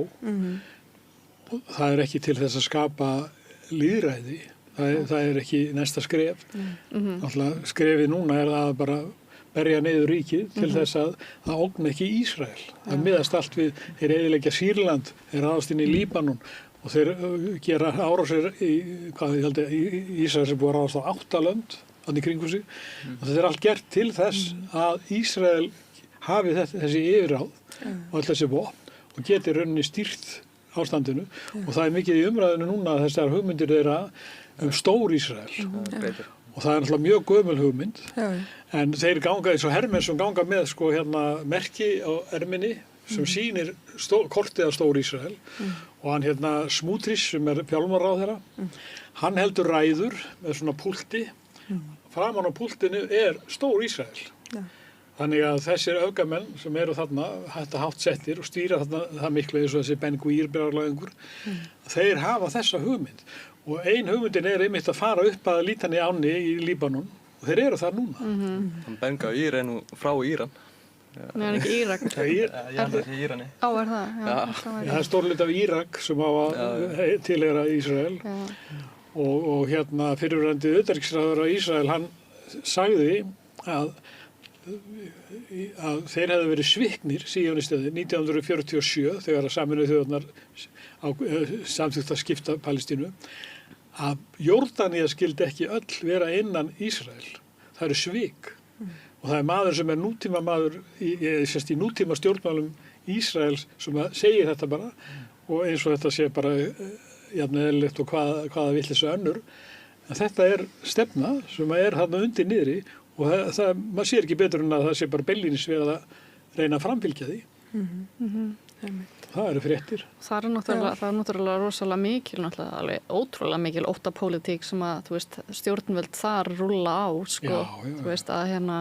það er ekki til þess að skapa lýðræði, það er ekki næsta skref náttúrulega skrefið núna er að bara berja niður ríkið til þess að það ógna ekki Ísrael það miðast allt við, þeir eyðileggja Sýrland þeir ráðast inn í Líbanon og þeir gera árásir Ísrael sem búið að ráðast á 8 lönd þannig í kringum sig og þetta er allt gert til þess að Ísrael hafi þessi yfirráð og öll þessi vopn og geti rauninni stýrt ástandinu og það er mikið í umræðinu núna þessar hugmyndir þeirra stór Ísrael og það er náttúrulega mjög gömul hugmynd en þeir ganga eins og hermenn sem ganga með merki á erminni sem sýnir kortið af stór Ísrael og hann Smútrís sem er fjármálaráðherra hann heldur ræður með svona púlti framan á púltinu er stór Ísrael þannig að þessir öfgamenn sem eru þarna hátt settir og stýra þarna það miklu eins og þessi Ben Gvir brjálæðingur þeir hafa þessa hugmynd og ein hugmyndin er einmitt að fara upp að Lítani ánni í Líbanon og þeir eru þar núna Ben Gvir er nú frá Íran Nei, hann er ekki Írak. Það er Írani. Á, er það? Já. Það er stórlut af Írak sem á að tilheyra Ísrael og fyrirverandi utanríkisráðherra Ísrael, hann sagði að þeir hefðu verið sviknir síðanistöði 1947 þegar að Sameinuðu þjóðirnar samþykkt að skipta Palestínu að Jórdanía skildi ekki öll vera innan Ísrael. Það eru svik. Og það er maður sem er nútíma maður í nútíma stjórnmálum Ísraels sem segir þetta bara og eins og þetta sé bara jafn eðlilegt og hvaða vitleysu önnur. En þetta er stefna sem er þarna undir niðri og maður sér ekki betur en að það sé bara beinlínis við að reyna að framfylgja því. Það eru fréttir. Það er náttúrulega rosalega mikil, náttúrulega alveg ótrúlega mikil óttapólitík sem að, þú veist, stjórnvöld þar rúlla á, sko. Þú veist, að hérna,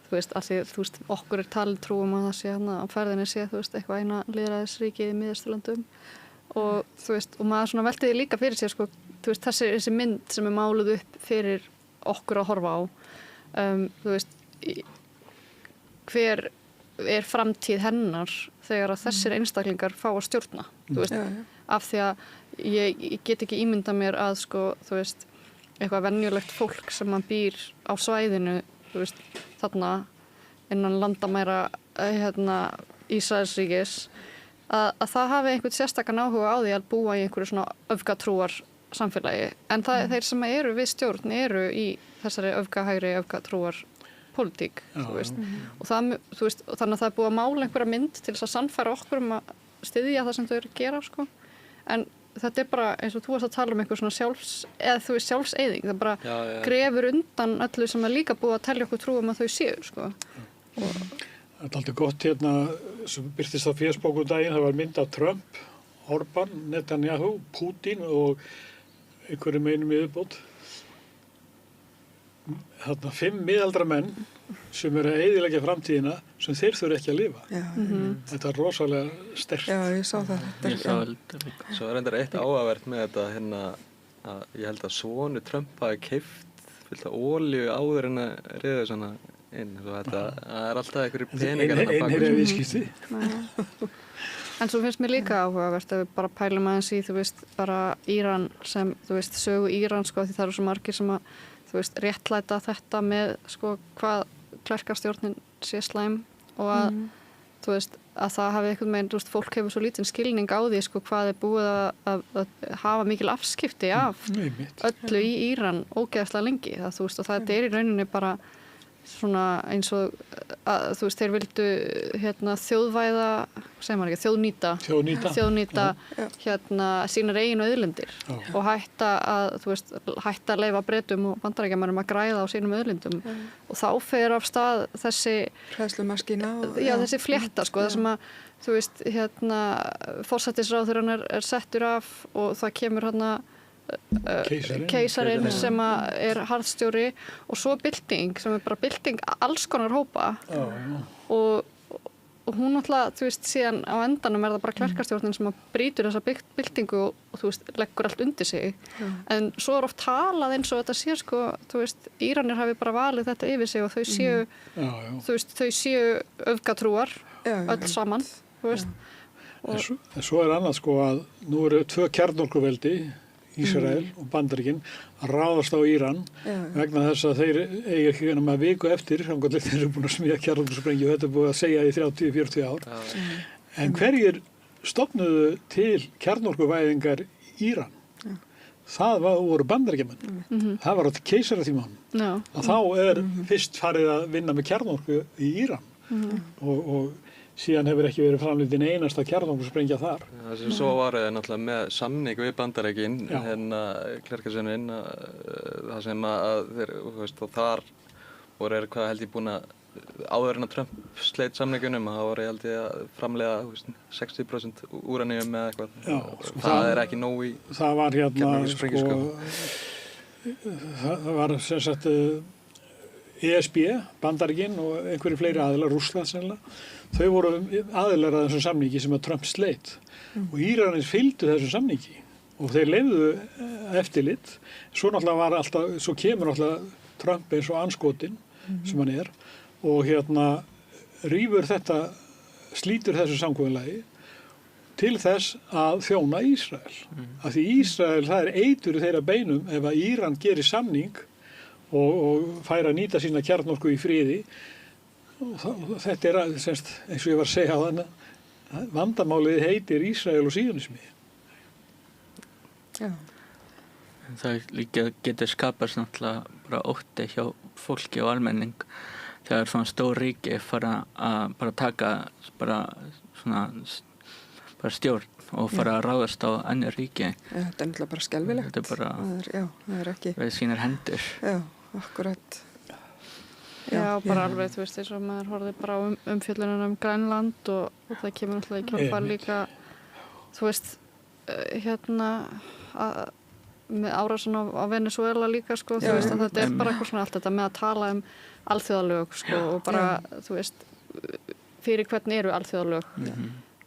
þú veist, okkur er talið trúum að það sé hérna á ferðinni sé, þú veist, eitthvað eina lýðræðisríkið í Miðausturlöndum og þú veist, og maður svona velti því líka fyrir sér, sko, þú veist, þessi mynd sem er máluð upp fyrir okkur að horfa á, þú veist, hver er framtíð hennar þegar að þessir einstaklingar fá að stjórna, þú veist, af því að ég get ekki ímynda mér að, sko, þú veist, eitthvað venjulegt fólk sem að býr á svæðinu, þú veist, þarna innan landamæra Ísraelsríkis, að það hafi einhvern sérstakann áhuga á því að búa í einhverju svona öfgatrúar samfélagi, en þeir sem eru við stjórn eru í þessari öfgahægri, öfgatrúar pólitík, þú veist. Og það, þú veist, þannig að það er búið að mála einhverja mynd til þess að sannfæra okkur að styðja það sem þau eru að gera, sko. En þetta er bara, eins og þú varst að tala einhver svona sjálfseyðing, það bara grefur undan öllu sem er líka búið að telja okkur trúum að þau séu, sko. Það er alltaf gott hérna, sem birtist á Facebook daginn, það var mynd af Trump, Orbán, Netanyahu, Putin og einhverjum einum í viðbót. Þarna 5 miðaldra menn sem eru að eyðileggja framtíðina sem þeir þurfa ekki að lifa. Þetta er rosalega sterkt. Já, ég sá það. Ég sá þetta líka. Svo er reyndar eitt áhugavert með þetta hérna, að ég held að sonur Trump hafi keypt fullt af olíu áður en að riða svona inn. Það er alltaf einhverjir peningar þarna bak. Einherja viðskipti. En svo finnst mér líka áhugavert að við bara pælum aðeins í, þú veist, bara Íran sem, þú veist, sögu Íran, sko, því það eru svo margir sem að, þú veist, réttlæta þetta með, sko, hvað klerkastjórnin sé slæm og að, þú veist, að það hafi einhvern veginn, þú veist, fólk hefur svo lítinn skilning á því, sko, hvað er búið að hafa mikil afskipti af öllu í Íran ógeðslega lengi, það, þú veist, og það er í rauninni bara svona eins og að, þú veist, þeir vildu hérna þjóðvæða, segir maður ekki, þjóðnýta hérna sínar eigin auðlindir og hætta að leyfa Bretum og Bandaríkjamönnum að græða á sínum auðlindum og þá fer af stað þessi hræðslumaskína þessi flétta, sko, það sem að, þú veist, hérna forsætisráðherrann er settur af og það kemur hérna keisarinn sem er harðstjóri og svo bylting sem er bara bylting alls konar hópa og hún náttúrulega, þú veist, síðan á endanum er það bara klerkastjórnin sem að brýtur þessa byltingu og þú veist, leggur allt undir sig en svo er oft talað eins og þetta sé, sko, þú veist, Íranir hafi bara valið þetta yfir sig og þau séu þú veist, þau séu öfgatrúar öll saman, þú veist En svo er annað, sko, að nú eru 2 kjarnorkuveldi Ísrael og Bandaríkin að ráðast á Íran vegna þess að þeir eiga ekki nema viku eftir þeir eru búin að smíða kjarnorkusprengju og þetta er búið að segja í 30-40 ár. En hverjir stofnuðu til kjarnorkuvæðingar Íran? Það voru Bandaríkjamenn. Það var á keisaratímanum. Að þá er fyrst farið að vinna með kjarnorku í Íran og síðan hefur ekki verið framleidd einasta kjarnorkusprengja þar. Það sem svo var náttúrulega með samning við Bandaríkin, hérna klerkasönninn, það sem að þeir, þú veist, og þar voru hvað held ég búin að áður en að Trump sleit samningunum, það voru held ég að framleiða 60% úraníum eða eitthvað. Já, það er ekki nóg í það var hérna, sko, það var sem sagt ESB, Bandaríkin og einhverjir fleiri aðilar, Rússland sennilega. Þau voru aðilar að þessum samningi sem að Trump sleit og Íranir fylgdu þessum samningi og þeir leyfðu eftirlit. Svo náttúrulega var alltaf, svo kemur náttúrulega Trump eins og anskotin sem hann er og hérna rýfur þetta, slítur þessu samkomulagi til þess að þjóna Ísrael. Af því Ísrael, það er eitur í þeirra beinum ef að Íran gerir samning og fær að nýta sína kjarnorku í friði. Þetta er semst, eins og ég var að segja á þannig vandamálið heitir Ísrael og síonismi. Já. Það líka getur skapast náttúrulega bara ótti hjá fólki og almenning þegar svona stór ríki fara að bara taka bara svona bara stjórn og fara að ráðast á önnur ríki. Þetta er náttúrulega bara skelfilegt. Þetta er bara það er ekki við sínar hendur. Já, akkurat. Já, bara alveg, þú veist, eins og maður horfði bara á umfjöllunum Grænland og það kemur náttúrulega í kjálfar líka, þú veist, með árásin á Venezuela líka, sko, þú veist, að þetta bara eitthvað svona allt þetta með að tala alþjóðalög, sko, og bara, þú veist, fyrir hvern eru alþjóðalög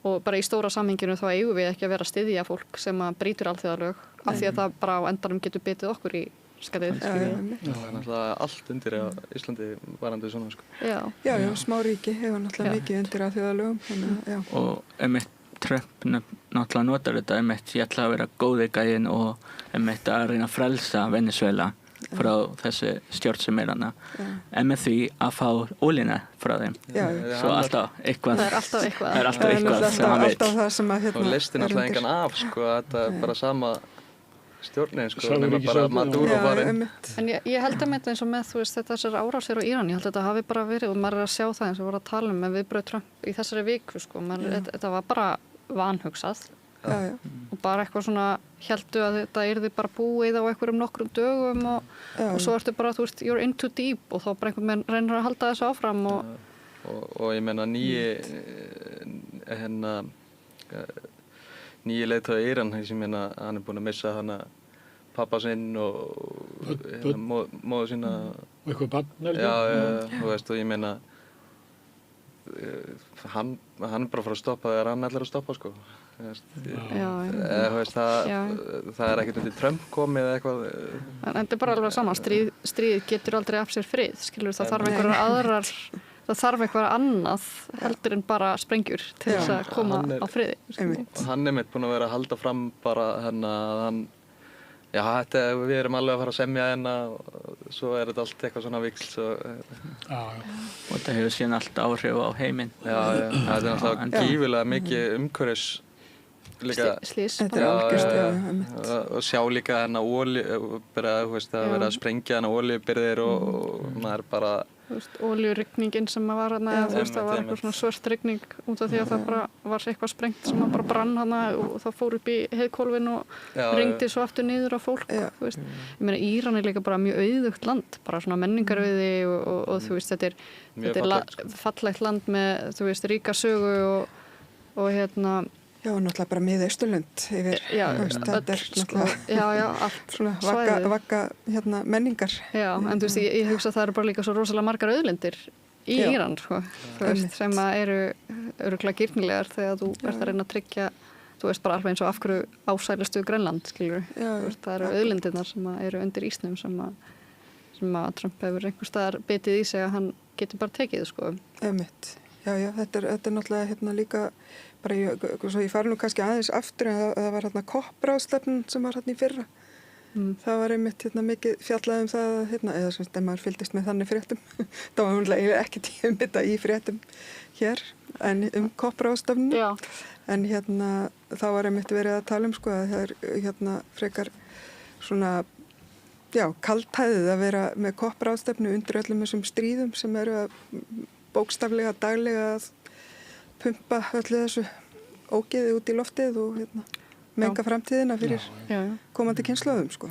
og bara í stóra samhenginu þá eigum við ekki að vera að styðja fólk sem að brýtur alþjóðalög af því að það bara á endanum getur bitið okkur í skatið. Það er náttúrulega allt undir á Íslandi varandi svona, sko. Já, smáríki hefur náttúrulega mikið undir alþjóðalögum. Og Trump náttúrulega notar þetta ég ætla að vera góði gæinn og að reyna að frelsa Venezuela frá þessi stjórn sem hana með því að fá ólína frá þeim svo alltaf eitthvað það er alltaf eitthvað sem hann veit og listin alltaf engan af, sko, þetta er bara sama stjórnin, sko, nema bara Maduro farinn. En ég held að eins og með, þú veist, þessar árásir á Íran, ég held að þetta hafi bara verið, og maður að sjá það eins og voru að tala með viðbrögð Trump í þessari viku, sko, þetta var bara vanhugsað og bara eitthvað svona héldu að þetta yrði bara búið á einhverjum nokkrum dögum og svo ertu bara, þú veist, you're in too deep og þá bara einhvern veginn reynir að halda þessu áfram og ég meina nýji leiðtogi Íran, ég meina hann er búinn að missa pappa sinn og móður sína og eitthvað barn þú veist, og ég meina hann er bara að fara að stoppa þegar hann ætlar að stoppa, sko. Það er ekkert undir Trump komið eða eitthvað. En þetta er bara alveg saman, stríð getur aldrei af sér frið, skilur, það þarf einhverjar aðrar, það þarf eitthvað annað heldur en bara sprengjur til þess að koma á friði. Og hann er mitt búinn að vera að halda fram bara að hann við erum alveg að fara að semja og svo er þetta allt eitthvað svona viksl og þetta hefur síðan allt áhrif á heiminn. Það er náttúrulega gífilega mikið umhverfis slís og sjá líka olíu bara, þú veist, að vera að sprengja olíubirgðir og það er bara olíurigningin sem var það var eitthvað svona svört rigning út af því að það bara var eitthvað sprengt sem bara brann og það fór upp í heiðhvolfin og ringdi svo aftur niður á fólk. Þú veist, ég meina Íran er líka bara mjög auðugt land, bara svona menningarauði og þú veist, þetta er fallegt land með, þú veist, ríka sögu og Já, náttúrulega bara Mið-Austurlönd yfir, þetta er náttúrulega allt svona vagga menningar. Já, en þú veist, ég hugsa að það eru bara líka svo rosalega margar auðlindir í Íran, sko, þú veist, sem að eru örugglega gírnilegar þegar þú ert að reyna að tryggja, þú veist, bara alveg eins og af hverju ásælustu Grænland, skilur, þú veist, það eru auðlindirnar sem eru undir ísnum sem að Trump hefur einhver staðar bitið í sig að hann getur bara tekið, sko. Já, þetta er náttúrulega líka bara ég fari nú kannski aðeins aftur en það var COP-ráðstefnan sem var í fyrra. Það var einmitt mikið fjallað það eða sem maður fylgdist með þannig fréttum. Það var náttúrulega ekki þetta í fréttum hér en COP-ráðstefnuna. En þá var einmitt verið að tala sko að það er frekar svona kaldhæðið að vera með COP-ráðstefnu undir öllum þessum stríðum sem eru að bókstaflega daglega að pumpa öllu þessu ógeði út í loftið og menga framtíðina fyrir komandi kynslóðum, sko.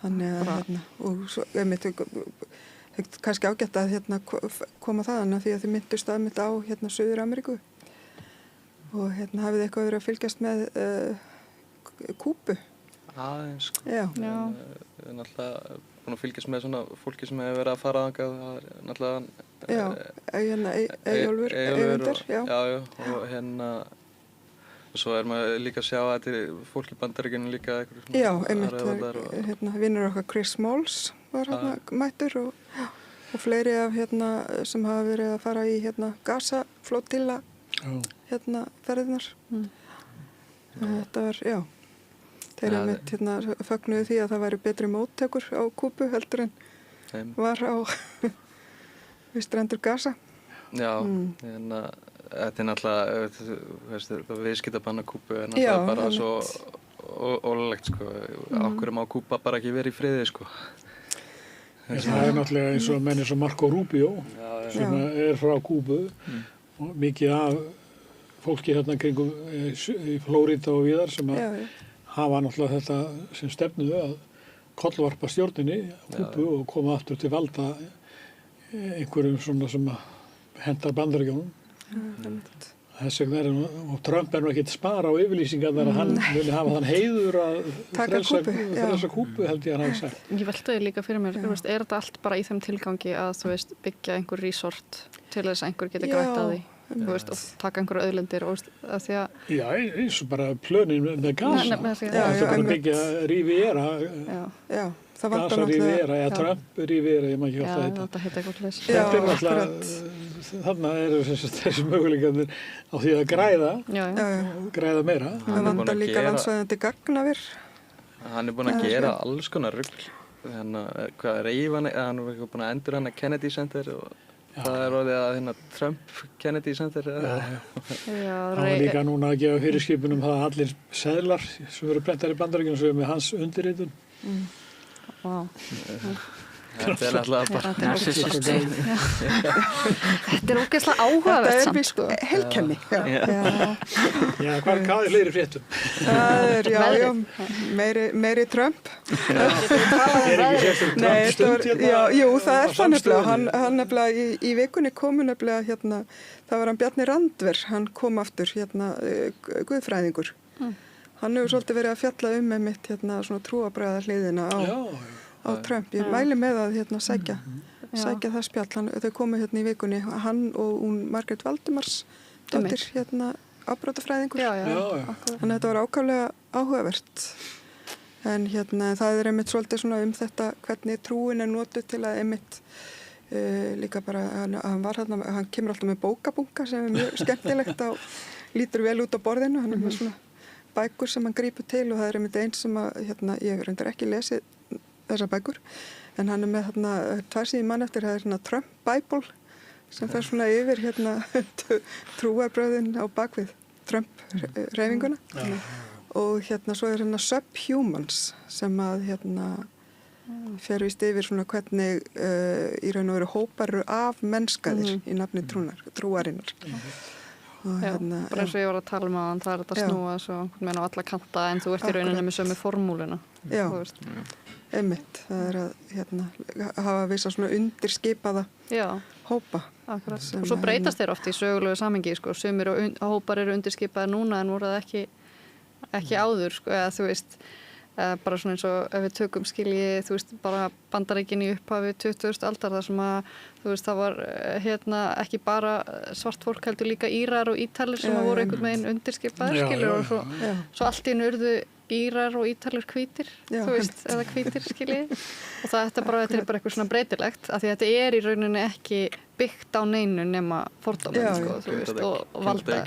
Þannig að og svo kannski ágætt að koma þaðan því að þið myndust aðmitt á Suður-Ameríku og hafið eitthvað verið að fylgjast með Kúbu. Aðeins, sko. Náttúrulega búin að fylgjast með svona fólki sem hefur verið að fara þangað, það er náttúrulega Eyjólfur og svo er maður líka að sjá að þetta er fólk í Bandaríkjunum líka einmitt, vinnur okkar Chris Smalls var mættur og fleiri af sem hafa verið að fara í Gaza flotilla ferðirnar þetta var, þeir einmitt fögnuðu því að það væri betri móttökur á Kúbu heldur en var á við strendur Gaza. Þetta er náttúrulega viðskiptabann á Kúbu er náttúrulega bara svo ólulegt, sko. Okkur má Kúba bara ekki verið í friði, sko. Það er náttúrulega eins og menn eins og Marco Rubio sem er frá Kúbu og mikið af fólki kringum í Flórída og víðar sem hafa náttúrulega þetta sem stefnuðu að kollvarpa stjórninni á Kúbu og koma aftur til valda einhverjum svona sem hendar Bandaríkjunum. Þess vegna og Trump nú ekki að spara á yfirlýsingarnar að hann vilja hafa þann heiður að frelsa Kúbu held ég að hann hafi sagt. Ég veltaði líka fyrir mér, er þetta allt bara í þeim tilgangi að byggja einhver resort til þess að einhver geti grætt að því? Og taka einhverju auðlindir að því að... Já, eins og bara plönin með Gaza. Það er bara byggja Riviera. Já, það var Gaza Riviera, eða Trump Riviera, ég maður ekki alltaf þetta. Já, þetta heita eitthvað leys. Þetta er alltaf, þannig eru þessi möguleikarnir á því að græða meira. Það vandar líka landsvæðandi gagnaver. Hann er búinn að gera alls konar rugl. Hvað reifan, hann er búinn að endur hann að Kennedy Center og það er orðið að Trump Kennedy Center. Það var líka núna að gefa fyrirskipunum það að allir seðlar sem eru prentar í Bandaríkjunum sem eru með hans undirritun. Þetta er alltaf bara Þetta er ógeðslega áhugavert samt sko. Heilkenni. Já, hvað er fleiri fréttum? Það er, meiri Trump. Er ekki sérstök Trump stund hérna? Jú, það er það nefnilega. Hann nefnilega í vikunni komu nefnilega það var hann Bjarni Randver, hann kom aftur guðfræðingur. Hann hefur svolítið verið að fjalla einmitt svona trúarbragða hliðina á Trump. Ég mæli með að sækja það spjall. Þau komu í vikunni, hann og hún Margrét Valdimars dóttir afbrotafræðingur. Þannig að þetta var ákaflega áhugavert. En það er einmitt svolítið svona þetta hvernig trúin er notuð til að einmitt líka bara, hann kemur alltaf með bókabunka sem er mjög skemmtilegt og lítur vel út á borðinu. Hann er með svona bækur sem hann grípur til og það er einmitt eins sem að, ég reyndar ekki lesið þessar bækur, en hann er með tvær síður mann eftir, það er Trump Bible sem fer svona yfir trúarbröðin á bakvið Trump hreyfinguna og svo er Subhumans sem að fer vist yfir svona hvernig í raun og veru hópar eru af mennskaðir í nafni trúarinnar. Bara eins og ég var að tala um það er þetta að snúa svo á alla kanta en þú ert í rauninni með sömu formúluna. Já, einmitt. Það er að hafa vissa svona undirskipaða hópa. Akkurat. Og svo breytast þeir oft í sögulegu samhengi, sko. Sumir hópar eru undirskipaðir núna en voru það ekki áður, sko, eða þú veist, bara svona eins og ef við tökum bara Bandaríkin í upphafi 20. aldar þar sem að það var ekki bara svart fólk heldur líka Írar og Ítalir sem voru einhvern veginn undirskipaðir skilur og svo allt í einu urðu Írar og Ítalir hvítir eða hvítir skilji og þetta er bara eitthvað svona breytilegt af því að þetta er í rauninni ekki byggt á neinu nema fordóminn sko, og valda.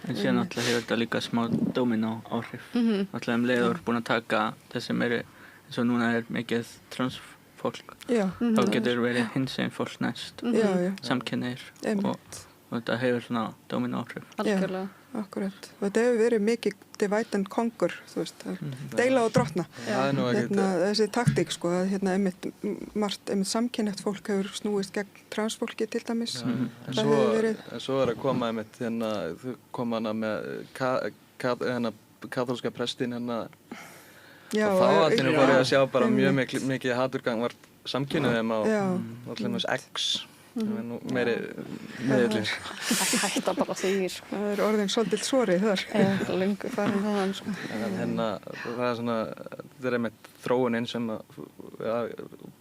En síðan alltaf hefur þetta líka smá dóminó áhrif. Alltaf leiður búin að taka það sem eru, eins og núna er mikið transfólk. Þá getur verið hinsegin fólk næst, samkynneigir og þetta hefur svona dóminó áhrif. Algjörlega. Akkurat. Og þetta hefur verið mikið divide and conquer, þú veist, deila og drottna. Þessi taktík, sko, að einmitt samkynneitt fólk hefur snúist gegn transfólki til dæmis. Svo er að koma einmitt kom hana með kaþólska prestin og þá allir voru að sjá bara mjög mikið haturgang var samkynniðum á allir með X. Meiri meðlir. Hætta bara því, sko. Það er orðin svolítið svorið þar. Lengur farin þaðan, sko. Það er svona, þetta er einmitt þróunin sem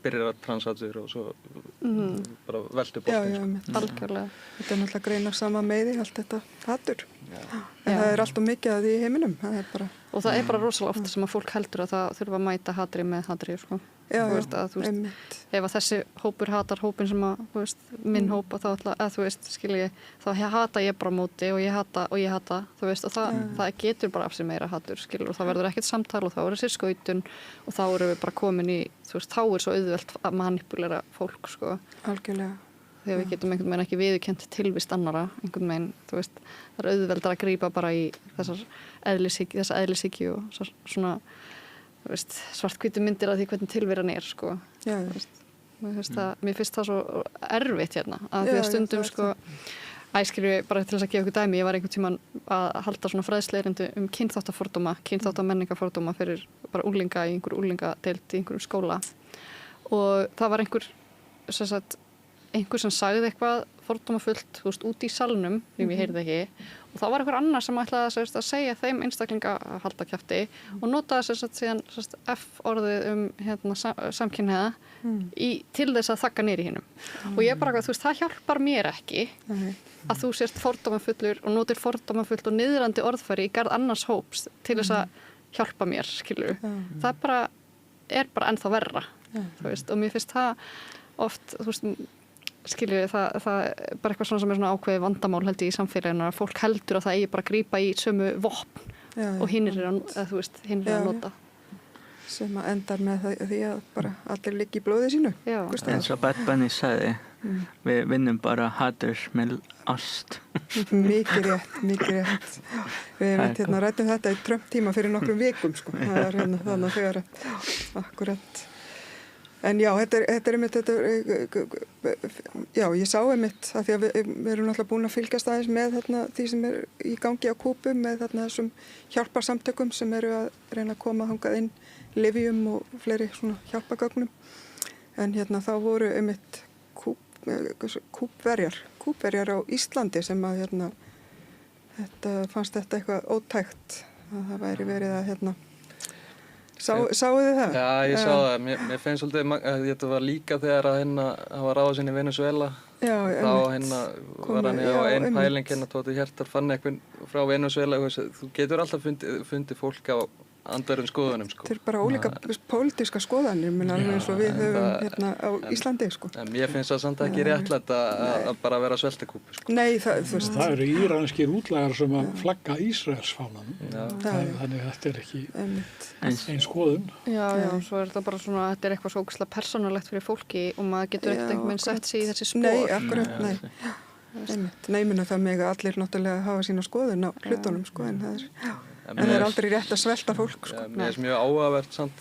byrjar að transatsur og svo bara veltu bóttin. Algjörlega. Þetta er náttúrulega greina sama meiði, allt þetta hatur. En það er alltaf mikið að því í heiminum. Og það er bara rosalega oft sem að fólk heldur að það þurfa að mæta hatri með hatri, sko. Ef að þessi hópur hatar hópin sem að, minn hópa þá hata ég bara móti og ég hata, og það getur bara af sig meira hatur, og það verður ekkert samtal og þá er þessi skautun og þá erum við bara komin í, þá er svo auðvelt að manipulera fólk, sko. Algjörlega. Þegar við getum einhvern veginn ekki viðurkennt tilvist annara, einhvern veginn, það er auðveldar að grípa bara í þessa eðlishyggju og svona svarthvítu myndir af því hvernig tilveran er, sko. Mér finnst það svo erfitt hérna, að því að stundum, sko, bara til þess að gefa ykkur dæmi, ég var einhvern tímann að halda svona fræðsluerindi kynþáttafordóma fyrir bara unglinga í einhverju unglingadeild í einhverjum skóla og það var einhver sem sagt, einhver sem sagði eitthvað fordómafullt, þú veist, út í salnum því ég heyrði ekki, og þá var einhver annar sem ætlaði að segja þeim einstaklinga að halda kjafti og notaði sem sagt síðan F-orðið samkynhneigða til þess að þagga niður í hinum. Og ég bara, þú veist, það hjálpar mér ekki að þú sést fordómafullur og notir fordómafullt og niðrandi orðfæri í garð annars hóps til þess að hjálpa mér, skilur. Það er bara ennþá verra, þú veist, og mér finnst það oft, þú veist, skilju, það er bara eitthvað svona sem er svona ákveðið vandamál held ég í samfélaginu að fólk heldur að það eigi bara að grípa í sömu vopn og hinnir að nota. Sem að endar með því að bara allir liggi í blóði sínu. Eins og Bad Bunny sagði, við vinnum bara hatur með ást. Mikið rétt. Við ræddum þetta í Trump-tíma fyrir nokkrum vikum, sko. Það er þannig að þegar akkurat. En já, þetta er einmitt, já, ég sá einmitt að því að við erum náttúrulega búin að fylgjast aðeins með því sem er í gangi á Kúbu með þessum hjálparsamtökum sem eru að reyna að koma þangað inn lyfjum og fleiri svona hjálpagögnum. En þá voru einmitt kúbverjar á Íslandi sem að fannst þetta eitthvað ótækt að það væri verið að Sáu þið það? Já, ég sá það. Mér finnst svolítið að þetta var líka þegar að hann var ráðast inn í Venezuela. Já, þá var hann á einn pæling Tóti Hjartar fann eitthvað frá Venezuela. Þú getur alltaf fundið fólk á andverðum skoðunum, sko. Þetta er bara ólíka pólitíska skoðanir, alveg eins og við höfum á Íslandi, sko. En mér finnst það samt ekki réttlætt að bara vera sveltikúpu, sko. Nei, það eru íranskir útlagar sem að flagga Ísraelsfánanum. Þannig að þetta er ekki einn skoðun. Já, svo er þetta bara svona, þetta er eitthvað svo ógeðslega persónulegt fyrir fólki og maður getur ekkert einhvern veginn sett sig í þessi spor. Nei, akkurat, nei. Nei, það mega allir náttúrulega hafa sína skoðun á hlutunum, sko, en það er... En það er aldrei rétt að svelta fólk, sko. Mér finnst mjög áhugavert samt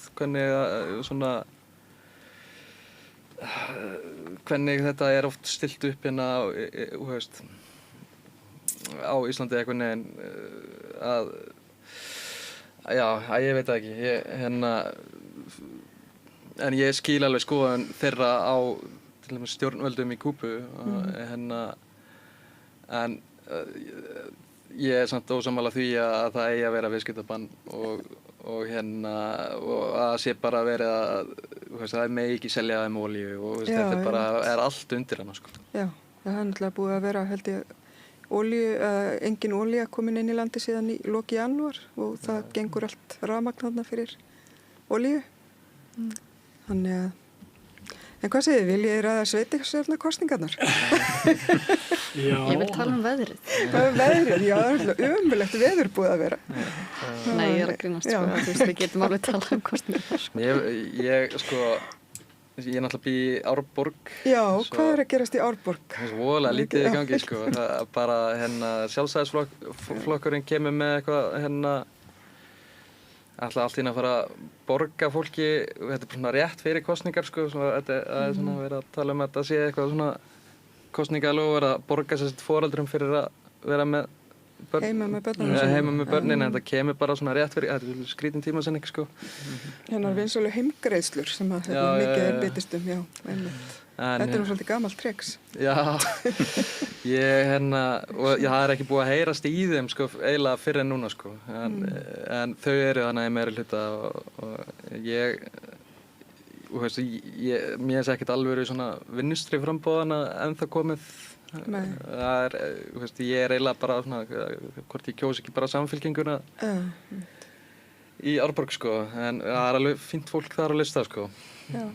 hvernig þetta er oft stilt upp á Íslandi eitthvað neginn ég veit það ekki. En ég skil alveg skoðun þeirra á til dæmis stjórnvöldum í Kúbu en ég er samt ósammála því að það eigi að vera viðskiptabann og að sé bara verið að það megi ekki selja þeim olíu og þetta bara er allt undir hana, sko. Já, það er náttúrulega búið að vera, held ég, engin olía komin inn í landi síðan í loki janúar og það gengur allt rafmagn þarna fyrir olíu. Þannig að En hvað segir þið? Viljið þið ræða sveitarstjórnarkosningarnar? Ég vil tala veðrið. Veðrið, já, það er ömurlegt veður búið að vera. Nei, ég er að grínast, sko. Þú veist, við getum alveg talað kosningar. Ég náttúrulega bý í Árborg. Já, hvað er að gerast í Árborg? Það er svo voðalega lítið í gangi, sko. Það er bara, sjálfstæðisflokkurinn kemur með eitthvað, alltaf allt inn að fara að borga fólki, þetta er svona rétt fyrir kosningar, sko, þetta er svona verið að tala að þetta sé eitthvað svona kosningalofur að borga sér foreldrum fyrir að vera með börn. Heima með börnin, en þetta kemur bara svona rétt fyrir, þetta er skrítin tímasetning, sko. Hennar vinsölu heimgreiðslur sem að mikið er bitist já, einmitt. Þetta er svolítið gamalt treks. Já, og það er ekki búið að heyrast í þeim, sko, eiginlega fyrr en núna, sko. En þau eru þannig í meiri hluta og mér er ekkert alveg svona vinnustri frambóðana ennþá komið. Það er, ég er eiginlega bara svona, hvort ég kjósi ekki bara Samfylkinguna í Árborg, sko. En það er alveg fínt fólk þar á lista, sko. Já,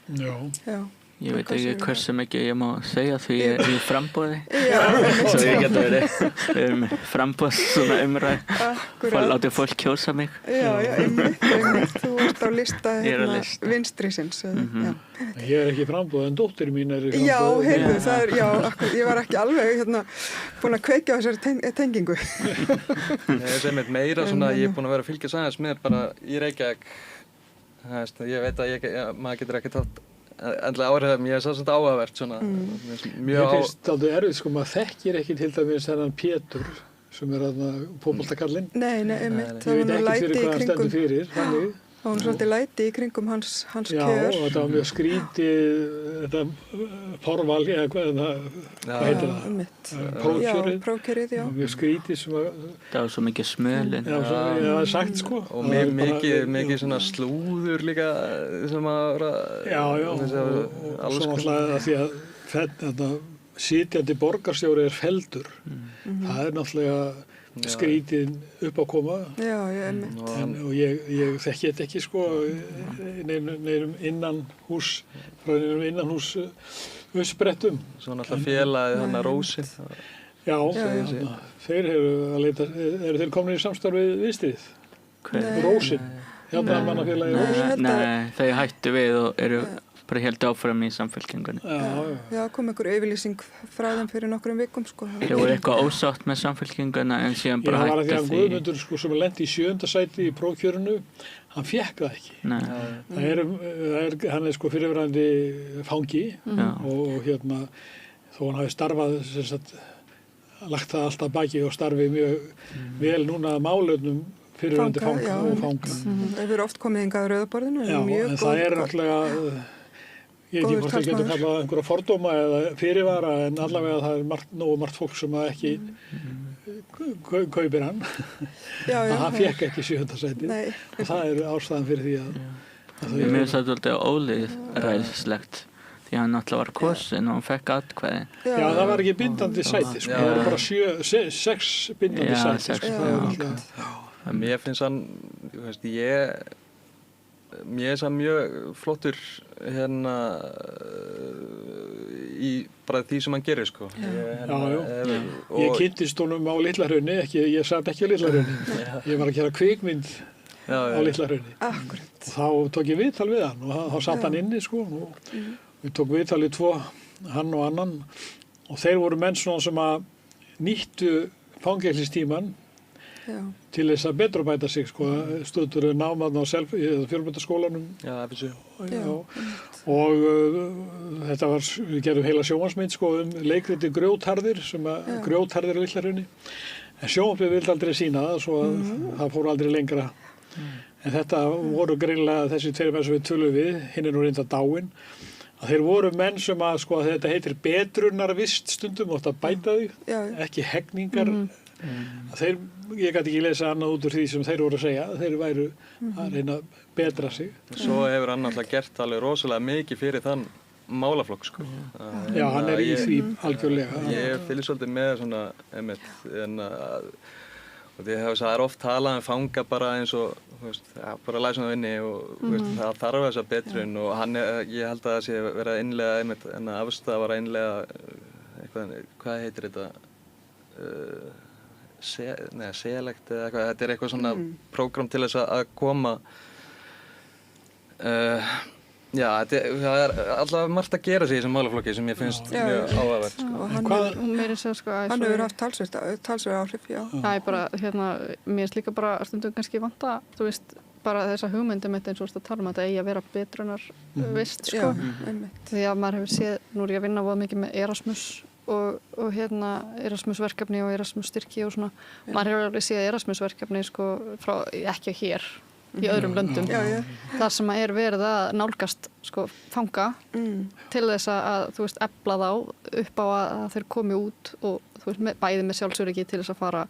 Já. Ég veit ekki hversu mikið ég má segja því ég er í frambóði. Já. Svo ég geta við erum frambóð svona umræð. Látið fólk kjósa mig. Já, einmitt. Þú ert á lista vinstrisins. Ég er ekki í frambóð en dóttir mín er í frambóð. Já, heyrðu, það er, ég var ekki alveg búin að kveikja á þessari tengingu. Ég sem er meira svona, ég er búin að vera að fylgja sæðans með bara í Reykjavík. Ég veit að maður getur ekki tátt endlega áhrifum, ég er svo svona áhugavert svona. Mér finnst aldrei erfið, sko, maður þekkir ekki til dæmis þennan Pétur sem er fótboltakallinn. Nei, einmitt. Ég veit ekki fyrir hvað hann stendur fyrir, þannig. Það var svolítið læti í kringum hans kjör. Já, og þetta var mjög skrítið, þetta forval, eða hvað heitir það? Prófkjörið. Já, prófkjörið, já. Mjög skrítið sem að... Það var svo mikið smölin. Já, það er sagt sko. Og mikið svona slúður líka sem að vera... Já, og svo náttúrulega því að þetta sitjandi borgarstjóri feldur. Það er náttúrulega skrítið upp á koma. Já, ég einmitt. Og ég þekki þetta ekki sko neinum innanhús uppsprettum. Svo náttúrulega félagið þarna Rósin. Já, þeir eru þeir komin í samstarfið viðstýrið. Rósin, Jafnaðarmannafélagið Rósin. Nei, þau hættu við og eru bara helt áfram í samfylkingunni. Já, kom einhver yfirlýsing frá þeim fyrir nokkrum vikum sko. Þau voru eitthvað ósátt með samfylkinguna en síðan bara hættu því. Já, það var að því að Guðmundur sko sem lendi í 7. sæti í prófkjörinu, hann fékk það ekki. Nei. Hann er sko fyrirverandi fangi og þó hann hafi starfað sem sagt lagt það alltaf baki og starfi mjög vel núna að málefnum fyrirverandi fanga og fanga. Það hefur oft komið hingað á Rauðaborðinu. Já, en það er náttúrulega ég veit ekki hvort það getur kallað einhverja fordóma eða fyrirvara en allavega það er nógu margt fólk sem að ekki kaupir hann að hann fékk ekki 7. sætið og það er ástæðan fyrir því að Mér finnst það svolítið ólýðræðislegt því hann náttúrulega var kosinn og hann fekk atkvæði. Já, það var ekki bindandi sæti sko, það voru bara 6 bindandi sæti sko. Mér finnst hann, mér finnst hann mjög flottur í bara því sem hann gerir sko. Ég kynntist honum á Litla-Hrauni, ég satt ekki á Litla-Hrauni, ég var að gera kvikmynd á Litla-Hrauni. Og þá tók ég viðtal við hann og þá satt hann inni sko og við tók viðtal í 2, hann og annan og þeir voru menn svona sem að nýttu fangelsistíman til þess að betrumbæta sig sko, stundur námaðn á fjölbrautaskólanum og þetta var, við gerðum heila sjónvarsmynd sko leikriti Grjótharðir sem að Grjótharðir á Litla-Hrauni en sjónvarpið vildi aldrei sýna það svo að það fór aldrei lengra en þetta voru greinilega þessi 2 menn sem við tölum við, hinn er nú reynda dáinn að þeir voru menn sem að sko að þetta heitir betrunarvist stundum og þetta bæta þig, ekki hegningar ég gæti ekki lesa annað út úr því sem þeir voru að segja þeir væru að reyna að betra sig Svo hefur hann alltaf gert alveg rosalega mikið fyrir þann málaflokk sko. Já, hann er í því algjörlega Ég fylgir svolítið með svona og því að það er oft talað fanga bara eins og bara læsa hann á inni og það þarf þess að betrun og ég held að það sé verið að innlega en að afstæða var að innlega hvað heitir þetta select eða eitthvað, þetta er eitthvað svona prógram til þess að koma það er alltaf margt að gera sig í þessum málaflokki sem ég finnst mjög áhugavert sko. Hann hefur haft talsverð áhrif Það er bara, mér finnst líka bara stundum kannski vanta, þú veist bara þessa hugmyndum eins og að tala um að þetta eigi að vera betrunarvist sko. Því að maður hefur séð, nú er ég að vinna voða mikið með Erasmus og Erasmus verkefni og Erasmus styrki og svona, maður hefur alveg séð Erasmus verkefni sko frá, ekki hér í öðrum löndum, þar sem er verið að nálgast sko fanga til þess að þú veist efla þá upp á að þeir komi út og þú veist bæði með sjálfsöryggi til þess að fara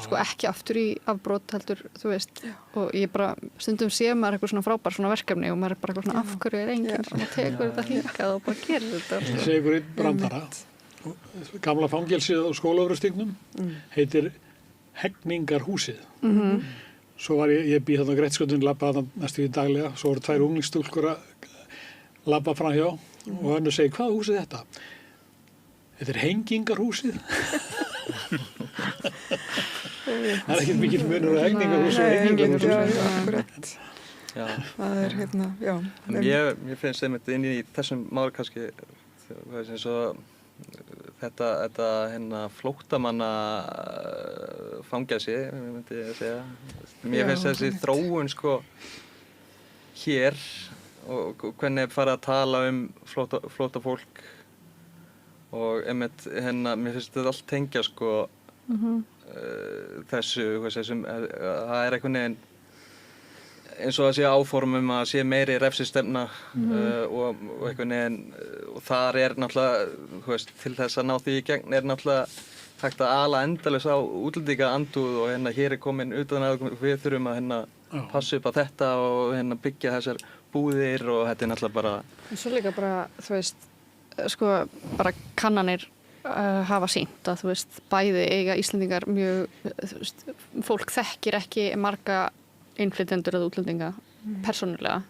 sko ekki aftur í afbrot heldur þú veist og ég bara stundum sé maður eitthvað svona frábær svona verkefni og maður er bara eitthvað svona af hverju er enginn sem tekur þetta hingað og bara gerir þetta Ég segi ykkur einn brandara gamla fangelsið á Skólavörðustígnum heitir Hegningarhúsið Svo var ég býð þarna á Grettskjöldun, labbaði þarna næstu í daglega, svo voru 2 unglingsstúlkur að labba framhjá og önnur segi, hvaða hús er þetta? Þetta er Hengingarhúsið. Það er ekkert mikil munur á Hegningarhúsið og Hengingarhúsið. Það er Mér finnst einmitt inn í þessum máli kannski, eins og þetta flóttamanna fangelsi, myndi ég segja. Mér finnst þessi þróun sko hér og hvernig er farið að tala flótta fólk og einmitt mér finnst þetta allt tengja sko þessu, það er einhvern veginn eins og að sé áformum að sé meiri refsistefna og einhvern veginn og þar náttúrulega, þú veist, til þess að ná því í gegn náttúrulega hægt að ala endalaus á útlendingaandúð og hér komin utan að við þurfum að passa upp á þetta og byggja þessar búðir og þetta náttúrulega bara... En svo líka bara, þú veist, sko, bara kannanir hafa sýnt að, þú veist, bæði eiga Íslendingar mjög, þú veist, fólk þekkir ekki marga innflytjendur eða útlendinga persónulega.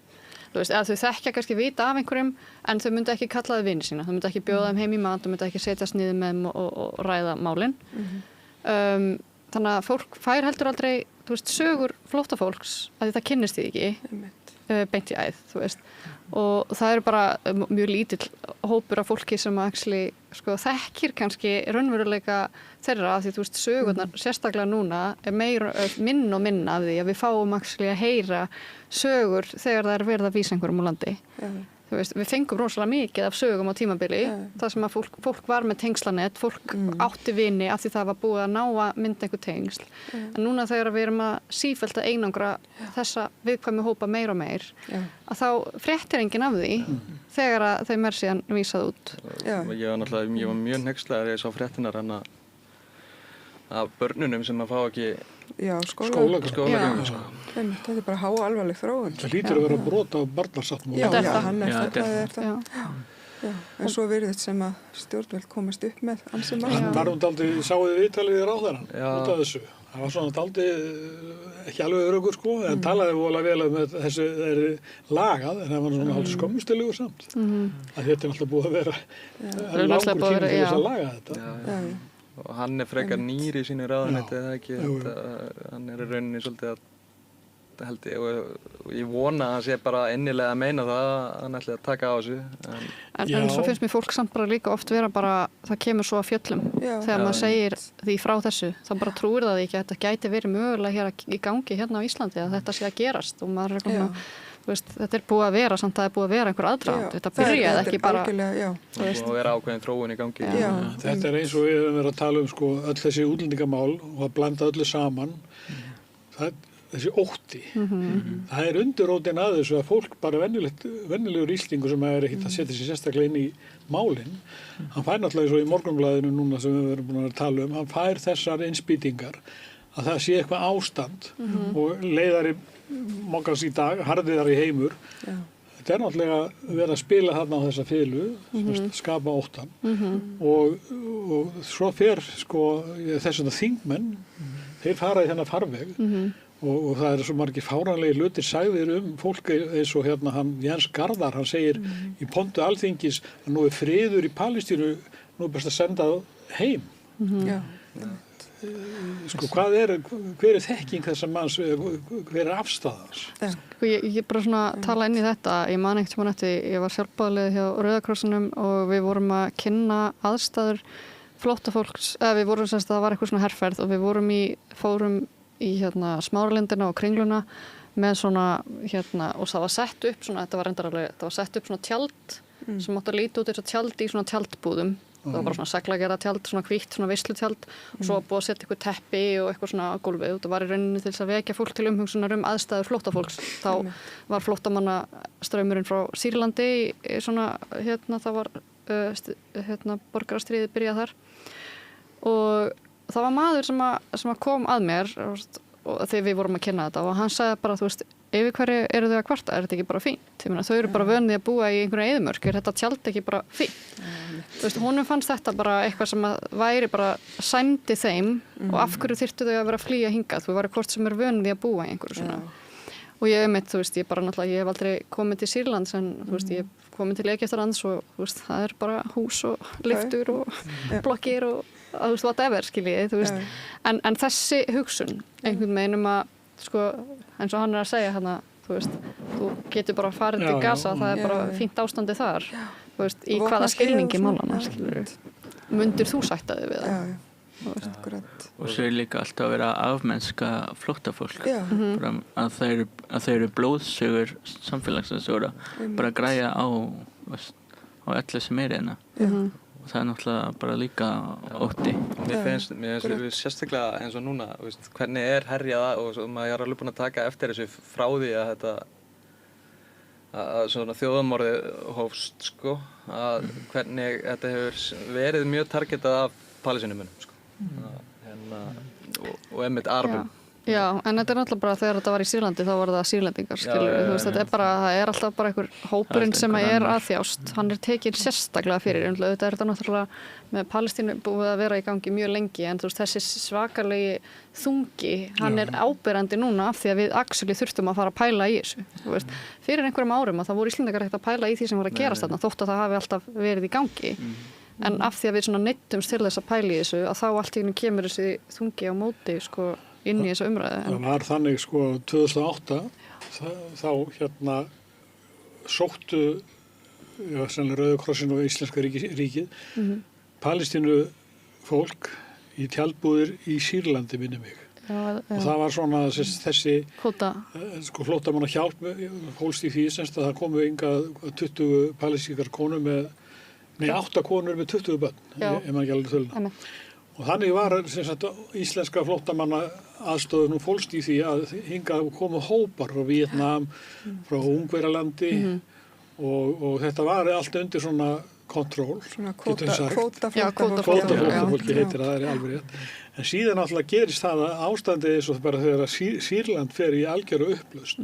Þú veist, eða þau þekkja kannski vita af einhverjum en þau myndi ekki kalla þau vini sína. Þau myndi ekki bjóða þeim heim í mat, þau myndi ekki setjast niður með þeim og ræða málin. Þannig að fólk fær heldur aldrei, þú veist, sögur flóttafólks að því það kynnist því ekki beint í æð, þú veist. Og það eru bara mjög lítill hópur af fólki sem actually, sko, þekkir kannski raunveruleika þeirra af því, þú veist, sögurnar sérstaklega núna minna og minna af því að við fáum actually að heyra sögur þegar það er verið að vísa einhverjum á landi. Þú veist, við fengum rosalega mikið af sögum á tímabili, það sem að fólk var með tengslanett, fólk átti vini af því það var búið að ná að mynda einhver tengsl. En núna þegar við erum að sífellt að einangra þessa viðkvæmu hópa meir og meir, að þá fréttir enginn af því þegar að þeim síðan vísað út. Ég var mjög hneykslaður ég sá fréttinar af börnunum sem að fá ekki skólagöngu. Þetta er bara háalvarleg þróun. Það hlýtur að vera brot á barnasáttmála. Já, hann þetta. En svo virðist sem að stjórnvöld komast upp með ansi margt. Hann var dálítið, sáuði viðtalið í ráðherrann út af þessu. Það var svona dálítið, ekki alveg öruggur sko, en talaði voðalega vel um þessu er lagað, en það var svona hálfur skömmustilegur samt. Að þetta er náttúrulega búið að vera langur tími til þess að laga þetta. Og hann frekar nýr í sínu ráðuneyti, eða ekki, hann í rauninni svolítið að held ég, og ég vona að hann sé bara innilega að meina það að hann ætli að taka á þessu. En svo finnst mér fólk samt bara líka oft vera bara, það kemur svo að fjöllum þegar maður segir því frá þessu, þá bara trúir það ekki að þetta gæti verið mögulega hér í gangi hérna á Íslandi, að þetta sé að gerast og maður komin að, þú veist, þetta er búið að vera samt að það er búið að vera einhver aðdragandi, þetta byrjaði ekki bara þú veist, og vera ákveðin þróun í gangi. Þetta er eins og við höfum verið að tala um sko öll þessi útlendingamál og að blanda öllu saman. Þessi ótti. Það er undirótin að þessu að fólk bara venjulegur Íslendingur sem er ekkert að setja sér sérstaklega inn í málin, hann fær náttúrulega svo í Morgunblaðinu núna sem við erum búin að tala um, hann fær þessar innspýtingar að það sé eitthvað ástand og leiðari mokkans í dag, harðiðar í heimur. Þetta er náttúrulega verið að spila þarna á þessa fiðlu, skapa óttan og svo fer sko þessum þingmenn, þeir fara í þennan farveg og það er svo margir fáránlegir hlutir sagðir fólk eins og hérna hann Jens Garðar, hann segir í pontu Alþingis að nú er friður í Palestínu, nú er best að senda heim. Sko hver er þekking þessa manns, hver er afstæðans? Ég bara svona tala inn í þetta, ég man ekkert mann eftir, ég var sjálfboðaliði hjá Rauða krossinum og við vorum að kynna aðstæður flóttafólks, við vorum semst að það var eitthvað svona herferð og við fórum í hérna Smáralindina og Kringluna með svona hérna og það var sett upp svona, þetta var sett upp svona tjald sem átti að líta út eins og tjald í svona tjaldbúðum. Það var bara svona seglagerða tjald, svona hvítt, svona veislutjald og svo búið að setja eitthvað teppi og eitthvað svona á gólfið og það var í rauninni til þess að vekja fólk til umhugsunar aðstæður flóttafólks. Þá var flóttamannastraumurinn frá Sýrlandi svona hérna það var borgarastríðið byrjað þar og það var maður sem kom að mér og þegar við vorum að kynna þetta og hann sagði bara, þú veist, yfir hverju eru þau að kvarta, er þetta ekki bara fínt? Þau eru bara vönið að búa í einhverju eyðimörk, er þetta tjald ekki bara fínt? Þú veist, honum fannst þetta bara eitthvað sem væri bara sæmdi þeim og af hverju þyrftu þau að vera að flýja hingað, þú væri hvort sem er vönið að búa í einhverju svona. Og ég þú veist, ég hef aldrei komið til Sýrlands en þú veist, ég hef komið til Egyptalands og þú veist, það er bara hús og lyftur og blokkir og þú veist, whatever, skiljið, þú veist. En þessi hugsun, einhvern veginn að, sko, eins og hann er að segja hana, þú veist, þú getur bara farið til Gaza, það er bara fínt ástandi þar, þú veist, í hvaða skilningi málana, skiljur. Mundir þú sætta þig við það? Og svo er líka alltaf að vera afmennska flóttafólk að þeir eru blóðsugur samfélagsins og bara græja á öllu sem er hérna það náttúrulega bara líka ótti. Mér finnst við sérstaklega eins og núna, veist, hvernig herjað og maður alveg búinn að taka eftir þessu frá því að svona þjóðarmorðið hófst, sko, að hvernig þetta hefur verið mjög targetað af Palestínumönnum, sko, og einmitt Arabum. Já, en þetta náttúrulega bara þegar þetta var í Sýrlandi þá var það Sýrlendingar, skilur við, þú veist, þetta það alltaf bara einhver hópurinn sem að þjást, hann tekinn sérstaklega fyrir, þetta er þetta náttúrulega með Palestínu búið að vera í gangi mjög lengi, en þú veist, þessi svakalegi þungi, hann áberandi núna af því að við actually þurftum að fara að pæla í þessu, þú veist, fyrir einhverjum árum að það voru Íslendingar ekkert að pæla í því sem var að gerast þarna, þótt að það hafi alltaf verið í gangi, en af því að við svona neydumst til þess að pæla í þessu, að þá allt í einu kemur þessi þungi á móti, sko, inn í þessu umræðu. Það var þannig, sko, 2008 þá sóttu Rauði krossinn og Íslenska ríkið Palestínu fólk í tjaldbúðir í Sýrlandi, minni mig. Og það var svona þessi sko, flóttamanna hjálp fólst í því semst að það komu hingað 20 palestískar konur 8 konur með 20 börn, ef maður ekki alveg töluna. Og þannig var sagt, íslenska flóttamanna aðstöðun og fólst í því að hingað komu hópar frá Víetnam, frá Ungverjalandi og þetta var allt undir svona kontról, kvótaflóttafólki heitir það, er alveg rétt. En síðan alltaf gerist það að ástandið eins og bara þegar Sýrland fer í algjöru upplausn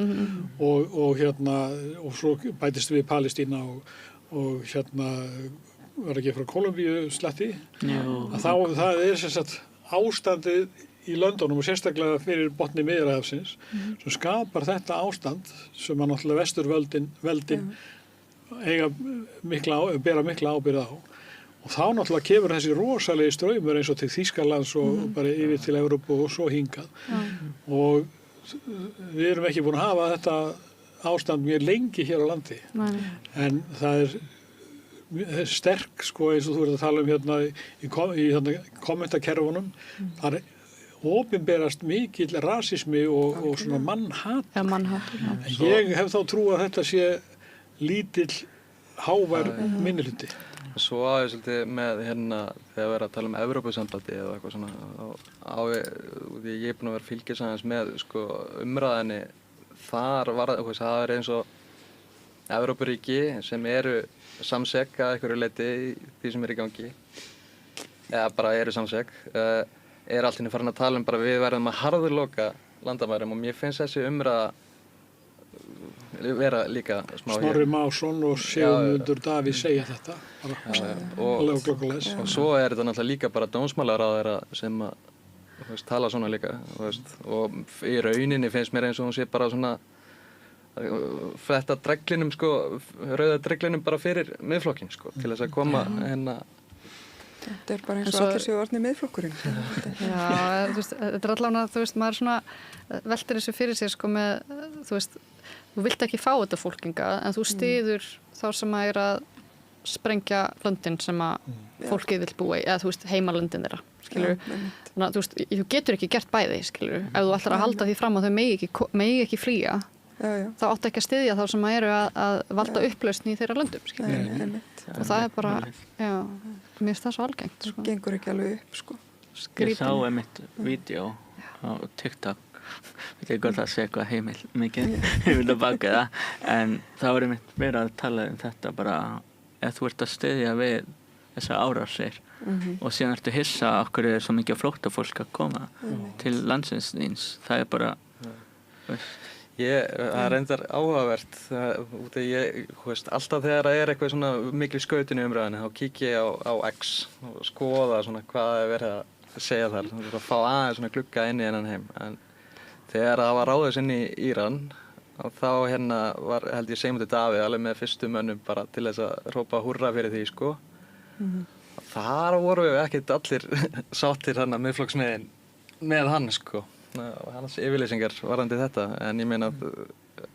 og svo bætist við Palestína og var ekki frá Kólumbíu sletti, að það er sem sagt ástandið í löndunum og sérstaklega fyrir botni Miðjarðarhafsins sem skapar þetta ástand sem að náttúrulega vesturveldin bera mikla ábyrgð á og þá náttúrulega kemur þessi rosalegi straumur eins og til Þýskalands og bara yfir til Evrópu og svo hingað og við erum ekki búin að hafa þetta ástand mjög lengi hér á landi. En það er sterk, sko, eins og þú ert að tala hérna í kommentakerfunum, það opinberast mikill rasismi og svona mannhat. En ég hef þá trú að þetta sé lítill hávær minnihluti. Svo aðeins svolítið með þegar við erum að tala um Evrópusambandi eða eitthvað svona því ég er búinn að vera fylgisaðans með, sko, umræðinni þar var það er eins og Evrópuríki sem eru samsek að einhverju leyti í því sem er í gangi eða bara eru samsek allt í einu farin að tala bara við verðum að harðloka landamærum og mér finnst þessi umræða vera líka smá Snorri Másson og Sigmundur Davíð segja þetta og svo er þetta náttúrulega líka bara dómsmálaráðherra sem að tala svona líka og í rauninni finnst mér eins og hún sé bara svona þetta dreglinum, sko, rauða dreglinum bara fyrir miðflokkinn, sko, til þess að koma Þetta er bara eins og allir séu orðnir miðflokkurinn. Já, þú veist, þetta er allavega, þú veist, maður svona veltir þessu fyrir sér, sko, með, þú veist, þú vilt ekki fá þetta fólkinga, en þú styður þá sem að er að sprengja löndin sem að fólkið vil búa í, eða þú veist, heimalöndin þeirra, skilur. Þannig að, þú veist, þú getur ekki gert bæði, skilur. Ef þú ætlar að halda því fram að þau megi ekki flýja, þá áttu ekki að styðja þá sem eru að valda upplausn í þeirra löndum, og það er bara, mér finnst það svo algengt. Það gengur ekki alveg upp, sko. Ég sá einmitt vídeo á TikTok, við ekki gott að segja eitthvað heimil að baka það, en þá er einmitt verið að tala þetta bara, ef þú ert að styðja við þessa árásir og síðan ertu hissa okkur er svo mikið flóttafólk að koma til landsins þíns, það er bara, það er reyndar áhugavert út af alltaf þegar það er eitthvað svona mikil skautin í umræðinu þá kík ég á X og skoða svona hvað er verið að segja þar og fá aðeins svona glugga inn í þennan heim en þegar það var ráðist inn í Íran þá var held ég Sigmundur Davíð alveg með fyrstu mönnum bara til þess að hrópa húrra fyrir því sko þar voru við ekkert allir sáttir miðflokksmiðin með hann sko og hans yfirlýsingar varðandi þetta en ég meina að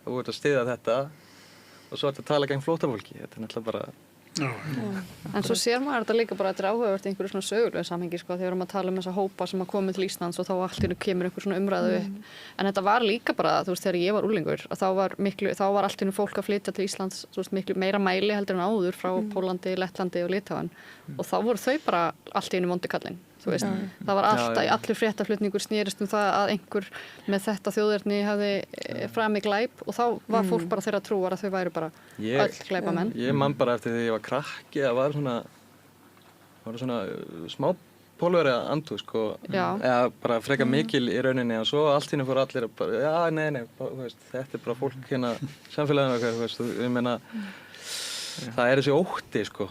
þú ert að styðja þetta og svo ert að tala gegn flóttafólki þetta er náttúrulega bara En svo sér maður þetta líka bara, þetta áhugavert í einhverju svona sögulegu samhengi, sko, þegar við erum að tala þessa hópa sem að koma til Íslands og þá allt í einu kemur einhver svona umræðu upp. En þetta var líka bara, þú veist, þegar ég var unglingur, að þá var allt í einu fólk að flytja til Íslands, þú veist, miklu meira mæli heldur en áður frá Pólandi, Lettlandi og Litháen. Og þá voru þau bara allt í einu vondi kallinn. Þú veist, það var alltaf, allir fréttaflutningur snerist það að einhver með þetta þjóðerni hafði framið glæp og þá var fólk bara þeirra trúar að þau væru bara öll glæpamenn. Ég man bara eftir því ég var krakki að var svona smá pólverið andúð, sko, eða bara frekar mikil í rauninni og svo allt í einu fóru allir að bara, nei, þú veist, þetta er bara fólk hérna samfélaginu okkar, þú veist, ég meina það er þessi ótti, sko,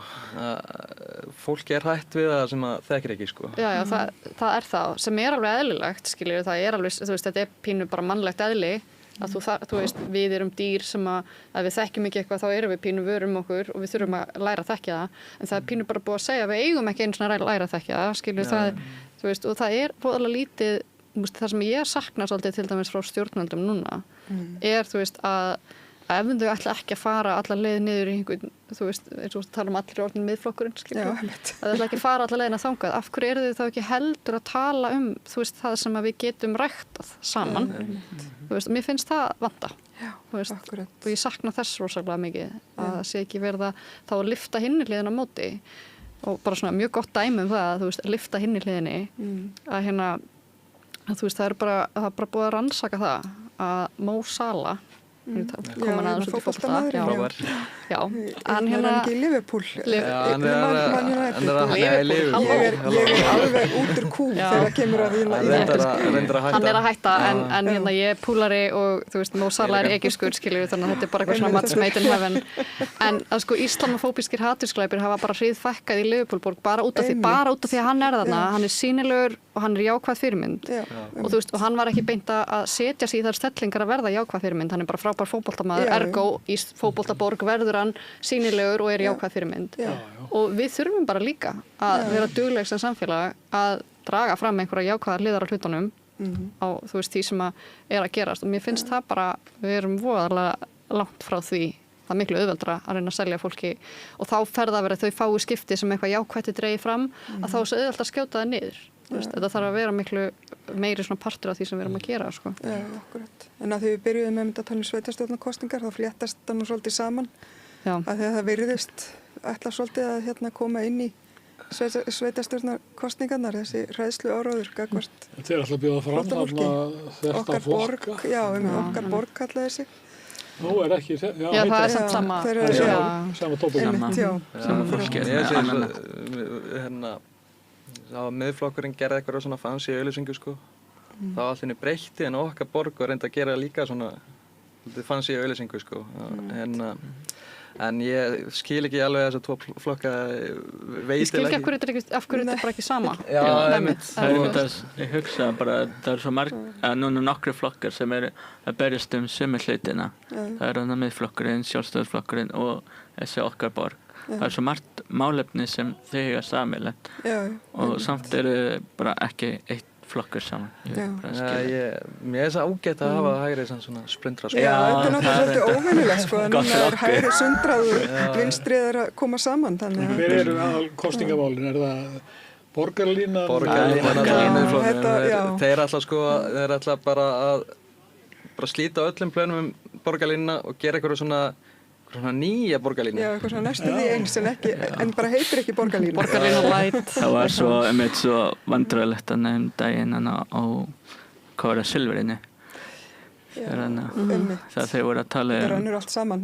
fólk er hrætt við það sem það þekkir ekki, sko. Já, það er það, sem er alveg eðlilegt, skiljið, það er alveg, þú veist, þetta er pínu bara mannlegt eðli, að þú veist, við erum dýr sem að við þekkjum ekki eitthvað, þá erum við pínu vörum okkur og við þurfum að læra að þekkja það, en það er pínu bara búið að segja að við eigum ekki einu svona að læra að þekkja það, skiljið, þú veist, og það er alveg lítið, það sem ég sakna svolítið til dæmis frá stjórnvöldum núna, er, þú veist, að ef þau ætla ekki að fara alla leið niður í einhvern, þú veist, eins og tala allir orðin miðflokkurinn, skiljum, að þau ætla ekki að fara alla leiðina þangað, af hverju eru þau þá ekki heldur að tala þú veist, það sem að við getum ræktað saman, þú veist, mér finnst það vanta, þú veist, og ég sakna þess rosalega mikið, að það sé ekki verða þá að lyfta hinni hliðina á móti, og bara svona mjög gott dæmi það, þú veist, að lyfta hinni hliðinni, að þú veist, það er bara búið að rannsaka það, að Mo Salah, komin aðeins út í fótbolta. Já, hann ekki í Liverpool. Hann er alveg út úr kú þegar það kemur að vinna í þetta. Hann er að hætta, en ég er púlari og þú veist, Mo Salah er egypskur, skiljum við, þannig að þetta er bara eitthvað svona match made in heaven. En að sko islamofóbískir hatursglæpir hafa bara hríðfækkað í Liverpoolborg bara út af því að hann er þarna, hann er sýnilegur og hann er jákvæð fyrirmynd. Og þú veist, og hann var ekki beint að setja sig í þær stellingar að verða jákvæð fyrirmynd, hann er bara frábær fótboltamaður, ergo í fótboltaborg verður hann sýnilegur og er jákvæð fyrirmynd. Og við þurfum bara líka að vera dugleg sem samfélag að draga fram einhverja jákvæðar hliðar á hlutunum á, þú veist, því sem er að gerast. Og mér finnst það bara, við erum voðalega langt frá því, það er miklu auðveldra að reyna að selja fólki og þá fer það að vera þau fái skipti sem eitthvað jákvætt dreigi fram, að þá er svo auðvelt að skjóta það niður. Þetta þarf að vera miklu meiri svona partur af því sem við erum að gera, sko. Já, akkurat. En að því við byrjuðum með að tala um sveitarstjórnarkosningar, þá fléttast það nú svolítið saman. Já. Að því að það virðist ætla svolítið að koma inn í sveitarstjórnarkosningarnar, þessi hræðslu áráður gagvart. Þetta er alltaf að bjóða fram okkar borg, okkar borg kallaði þessi. Nú er ekki, já, það er samt sama. Sama tópið. Sama fólki. Það var miðflokkurinn gerði eitthvað svona fancy auðlýsingu, sko. Það var allt henni breytti en okkar borg og reyndi að gera líka svona fancy auðlýsingu, sko. En ég skil ekki alveg þess að tvo flokka veit. Ég skil ekki af hverju þetta er bara ekki sama. Já, ég hugsa bara, það er svo núna nokkru flokkar sem eru að berjast sömu hlutina. Það er þarna miðflokkurinn, sjálfstæðisflokkurinn og þessi okkar borg. Það er svo margt málefni sem þau eiga sameiginlegt og samt eru bara ekki eitt flokkur saman. Mér er það ágætt að hafa hægri svona splundra, sko. Já, þetta er náttúrulega svolítið óvenjulegt, sko. Núna er hægri sundrað og vinstrið er að koma saman. Hver eru aðal kosningamálin? Er það borgarlína? Borgarlína. Þeir ætla bara að slíta öllum plönum borgarlínuna og gera eitthvað svona nýja borgarlínu. Já, eitthvað svona næstu því eins en bara heitir ekki borgarlínu. Borgarlínu light. Það var svo vandræðilegt að nefn daginn á Kóra Silfrinu. Það þau voru að tala það rennur allt saman,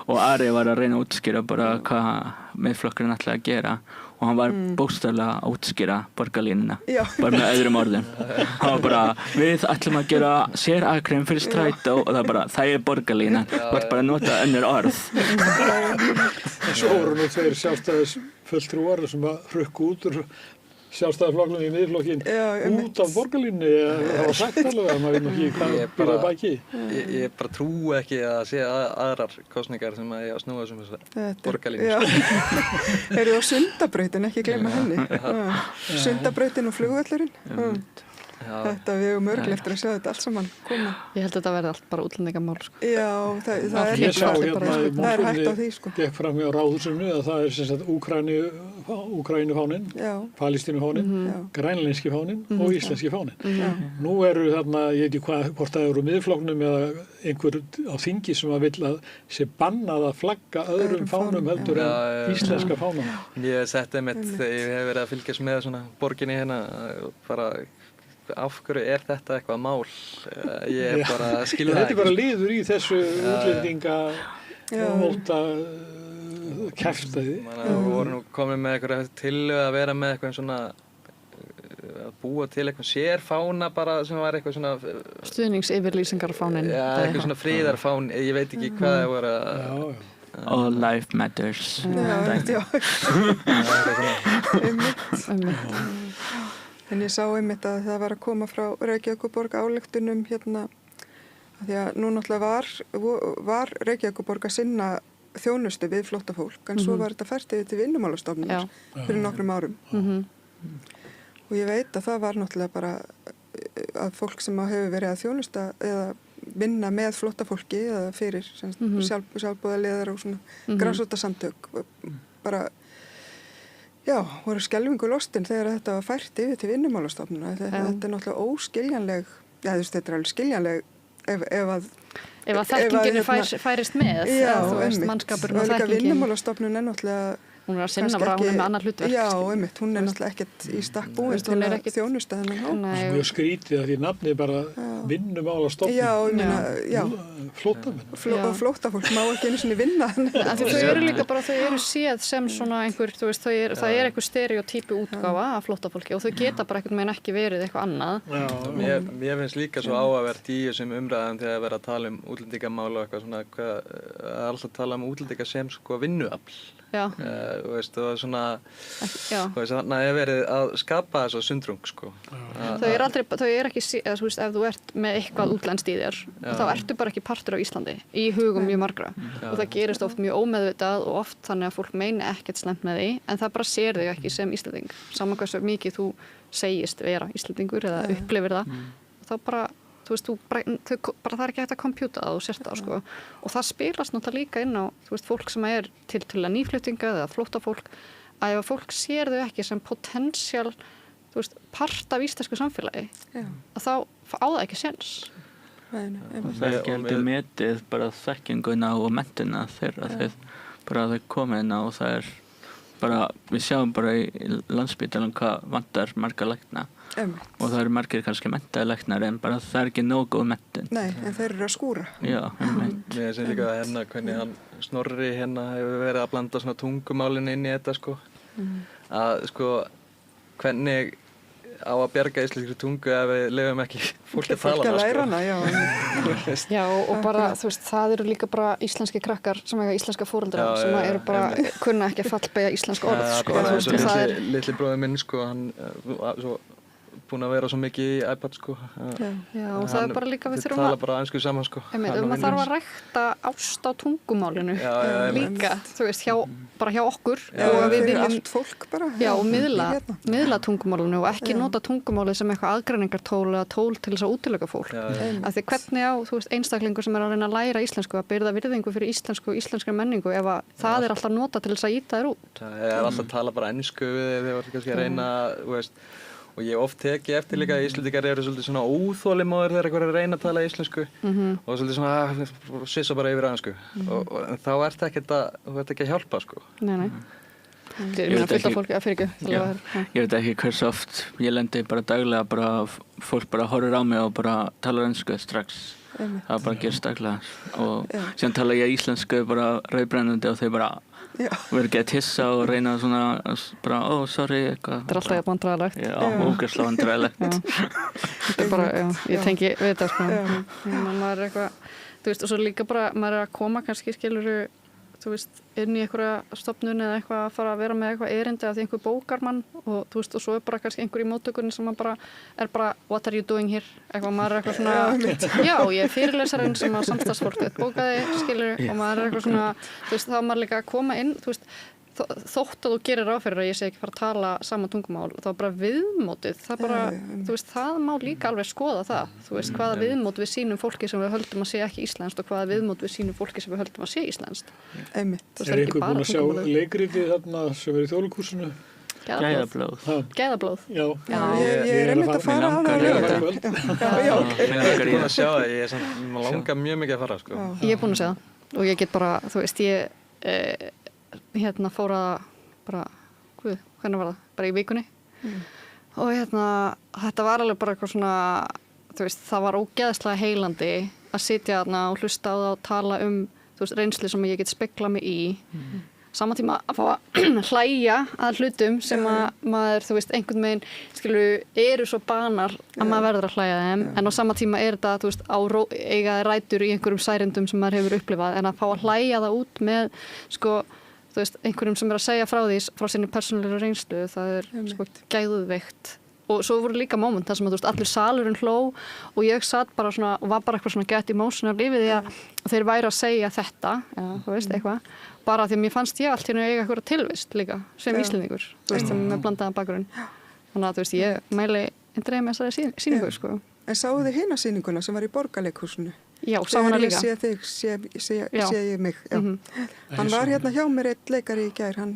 og Ari var að reyna að útskýra bara hvað miðflokkurinn ætlaði að gera og hann var bókstaflega að útskýra borgarlínuna, bara með öðrum orðum. Hann var bara, við ætlum að gera sérakrein fyrir strætó og það er borgarlínan, þú ert bara að nota önnur orð. Svo voru nú tveir sjálfstæðisfulltrúar sem að hrukku út úr sjálfstæðisflokkurinn í miðflokkinn út af borgarlínunni. Það var sagt alveg að maður veit ekki hvað byrjaði baki. Ég bara trúi ekki að sé aðrar kosningar sem að ég snúa þessum borgarlínu. Eru það Sundabrautin, ekki gleyma henni. Sundabrautin og flugvöllurinn. Þetta við höfum örglega eftir að sjá þetta allt saman koma. Ég held að þetta verði allt bara útlendingamál, sko. Já, það er Ég sá hérna í það er hægt á því, sko. gekk fram hjá Ráðhúsinu að það sem sagt Úkrænufáninn, Palestínufáninn, grænlenski fáninn og íslenski fáninn. Nú eru þarna, ég veit ekki hvort það eru miðflokknum eða einhver á þingi sem að vill að sé bannað að flagga öðrum fánum heldur en íslenska fánum. Ég setti einmitt þegar ég hef verið að fylgjast með svona borginni hérna, bara af hverju þetta eitthvað mál? Ég bara skil það ekki. Þetta bara liður í þessu útlendinga volta kæftæði. Við vorum nú komin með eitthvað tillögu að vera með eitthvað svona að búa til eitthvað sérfána bara sem var eitthvað svona Stuðningsyfirlýsingarfánin. Já, eitthvað svona friðarfán, ég veit ekki hvað það voru að All life matters. En ég sá einmitt að það var að koma frá Reykjavíkurborg ályktunum hérna, því að nú náttúrulega var Reykjavíkurborg að sinna þjónustu við flóttafólk, en svo var þetta fært yfir til Vinnumálastofnunar fyrir nokkrum árum. Og ég veit að það var náttúrulega bara að fólk sem hefur verið að þjónusta eða vinna með flóttafólki eða fyrir sjálfboðaliðar og svona grasrótarsamtök bara voru skelfingu lostin þegar þetta var fært yfir til Vinnumálastofnunar. Þetta er náttúrulega óskiljanleg, þetta er alveg skiljanleg ef að þekkingin færist með, þú veist, mannskapurinn og þekkingin. Vinnumálastofnun er náttúrulega hún er að sinna bara, hún er með annað hlutverk. Já, einmitt, hún er náttúrulega ekkert í stakk búin til að þjónusta þennan hóp. Mjög skrítið að því nafnið bara Vinnumálastofnun. Já, flóttamenn. Flóttafólk má ekki einu sinni vinna. Þau eru líka bara, þau eru séð sem svona einhver, þú veist, það er einhver stereotypu útgáfa af flóttafólki og þau geta bara einhvern veginn ekki verið eitthvað annað. Mér finnst líka svo áhugavert í þessum umræðum þegar verið að tala útlendingamál og eitthvað svona, alltaf tala útlendinga sem sko vinnuafl. Þú veist, það er svona þannig að ég verið að skapa þess að sundrung sko. Þau er ekki, þú veist, ef þú ert með eitthvað útlenskt í þér þá ertu bara ekki partur á Íslandi í hugum mjög margra og það gerist oft mjög ómeðvitað og oft þannig að fólk meini ekkert slæmt með því en það bara sér þig ekki sem Íslanding saman hversu mikið þú segist vera Íslandingur eða upplifir það þá bara þú veist, það er ekki hægt að kompjúta það og sérta það, sko. Og það spilast náttúrulega líka inn á, þú veist, fólk sem er tiltölulega nýflutninga eða flóttafólk, að ef fólk sér þau ekki sem potential, þú veist, part af íslensku samfélagi, að þá á það ekki séns. Það er ekki heldur metið bara þekkinguna og mentina þeirra bara þau koma inn á og það er bara, við sjáum bara í Landspítalanum hvað vantar marga lækna. Og það eru margir kannski menntaði læknar en bara það er ekki nógu góð menntun. Nei, en þeir eru að skúra. Já, Mér sé líka að hvernig hann Snorri hefur verið að blanda svona tungumálinu inn í þetta sko. Að sko, hvernig á að bjarga íslenskri tungu ef við lefum ekki fólk að tala hana sko. Læra hana, já, og bara, þú veist, það eru líka bara íslenski krakkar sem eiga íslenska foreldra sem eru bara, kunna ekki að fallbeygja íslensk orð sko. Það er litli bróðir minn sko, hann svo búin að vera svo mikið í iPad sko. Já, og það er bara líka við þurfum að tala bara ensku saman sko. Maður þarf að rækta ást á tungumálinu líka, þú veist, bara hjá okkur og við viljum allt fólk bara. Já, og miðla tungumálinu og ekki nota tungumálið sem eitthvað aðgreiningartól eða tól til þess að útiloka fólk. Af því hvernig á, þú veist, einstaklingur sem er að reyna að læra íslensku að byrða virðingu fyrir íslenskri menningu ef að það er alltaf nota til þess að ýta þér út. Það er alltaf að tala bara ensku við þig kannski að reyna, þú veist. Og ég oft teki eftir líka að Íslendingar eru svolítið svona óþolinmóðir þegar einhver er að reyna að tala íslensku og svolítið svona svissa bara yfir aðeins sko. Og þá ert ekki að hjálpa sko. Nei. Ég fullt af fólki að fyrir ekki. Ég veit ekki hversu oft ég lendi bara daglega bara fólk bara horfir á mig og bara talar ensku strax. Það bara gerist daglega og síðan tala ég íslensku bara rauðbrennandi og þau bara verður gett hissa og reyna svona bara, sorry, eitthvað. Þetta er alltaf vandræðilegt. Já, ógeðslega vandræðilegt. Þetta er bara, ég tengi við þetta, sko. Maður er eitthvað, þú veist, og svo líka bara, maður er að koma kannski, skilurðu, þú veist, inn í einhverja stofnun eða eitthvað að fara að vera með eitthvað erindi af því einhver bókar mann og þú veist, og svo er bara kannski einhver í móttökunni sem er bara, what are you doing here? Eitthvað, maður er eitthvað svona, já, ég er fyrirlesarinn sem að samstagsfólk bókaði, skilur, og maður er eitthvað svona, þú veist, þá er maður líka að koma inn, þú veist, þótt að þú gerir ráð fyrir að ég sé ekki fara að tala sama tungumál, þá bara viðmótið, það bara, þú veist, það má líka alveg skoða það, þú veist, hvaða viðmót við sýnum fólki sem við höldum að sé ekki íslenskt og hvaða viðmót við sýnum fólki sem við höldum að sé íslenskt. Einmitt. Er einhver búin að sjá leikritið þarna sem er í Þjóðleikhúsinu? Gæðablóð. Gæðablóð? Já. Ég er einmitt að fara á það. Ég er búin að sjá það, ég langar mjög mikið að fara, sko. Ég er búin að sjá það og ég get bara, þú veist, ég fór að bara, hvernig var það? Bara í vikunni og þetta var alveg bara eitthvað svona, þú veist, það var ógeðslega heilandi að sitja þarna og hlusta á það og tala þú veist, reynslu sem ég get speglað mig í sama tíma að fá að hlæja að hlutum sem að maður, þú veist, einhvern veginn eru svo banar að maður verður að hlæja þeim en á sama tíma þetta, þú veist, eiga rætur í einhverjum særindum sem maður hefur upplifað en að fá að hlæja það út með, sko, þú veist, einhverjum sem er að segja frá sinni persónulegri reynslu, það er sko geðveikt. Og svo voru líka moment þar sem að, þú veist, allir salurinn hló og ég satt bara svona og var bara eitthvað svona get emotional yfir því að þeir væri að segja þetta, þú veist, eitthvað, bara því að mér fannst ég allt hérna eiga eitthvað tilvist líka sem Íslendingur, þú veist, með blandaðan bakgrunn. Þannig að, þú veist, ég mæli eindregið með þessari sýningu, sko. En sáu þið hina sýninguna sem var í Borgarleikhúsinu? Já, sá hana líka. Þegar ég sé ég mig, já. Hann var hérna hjá mér eitt leikari í gær, hann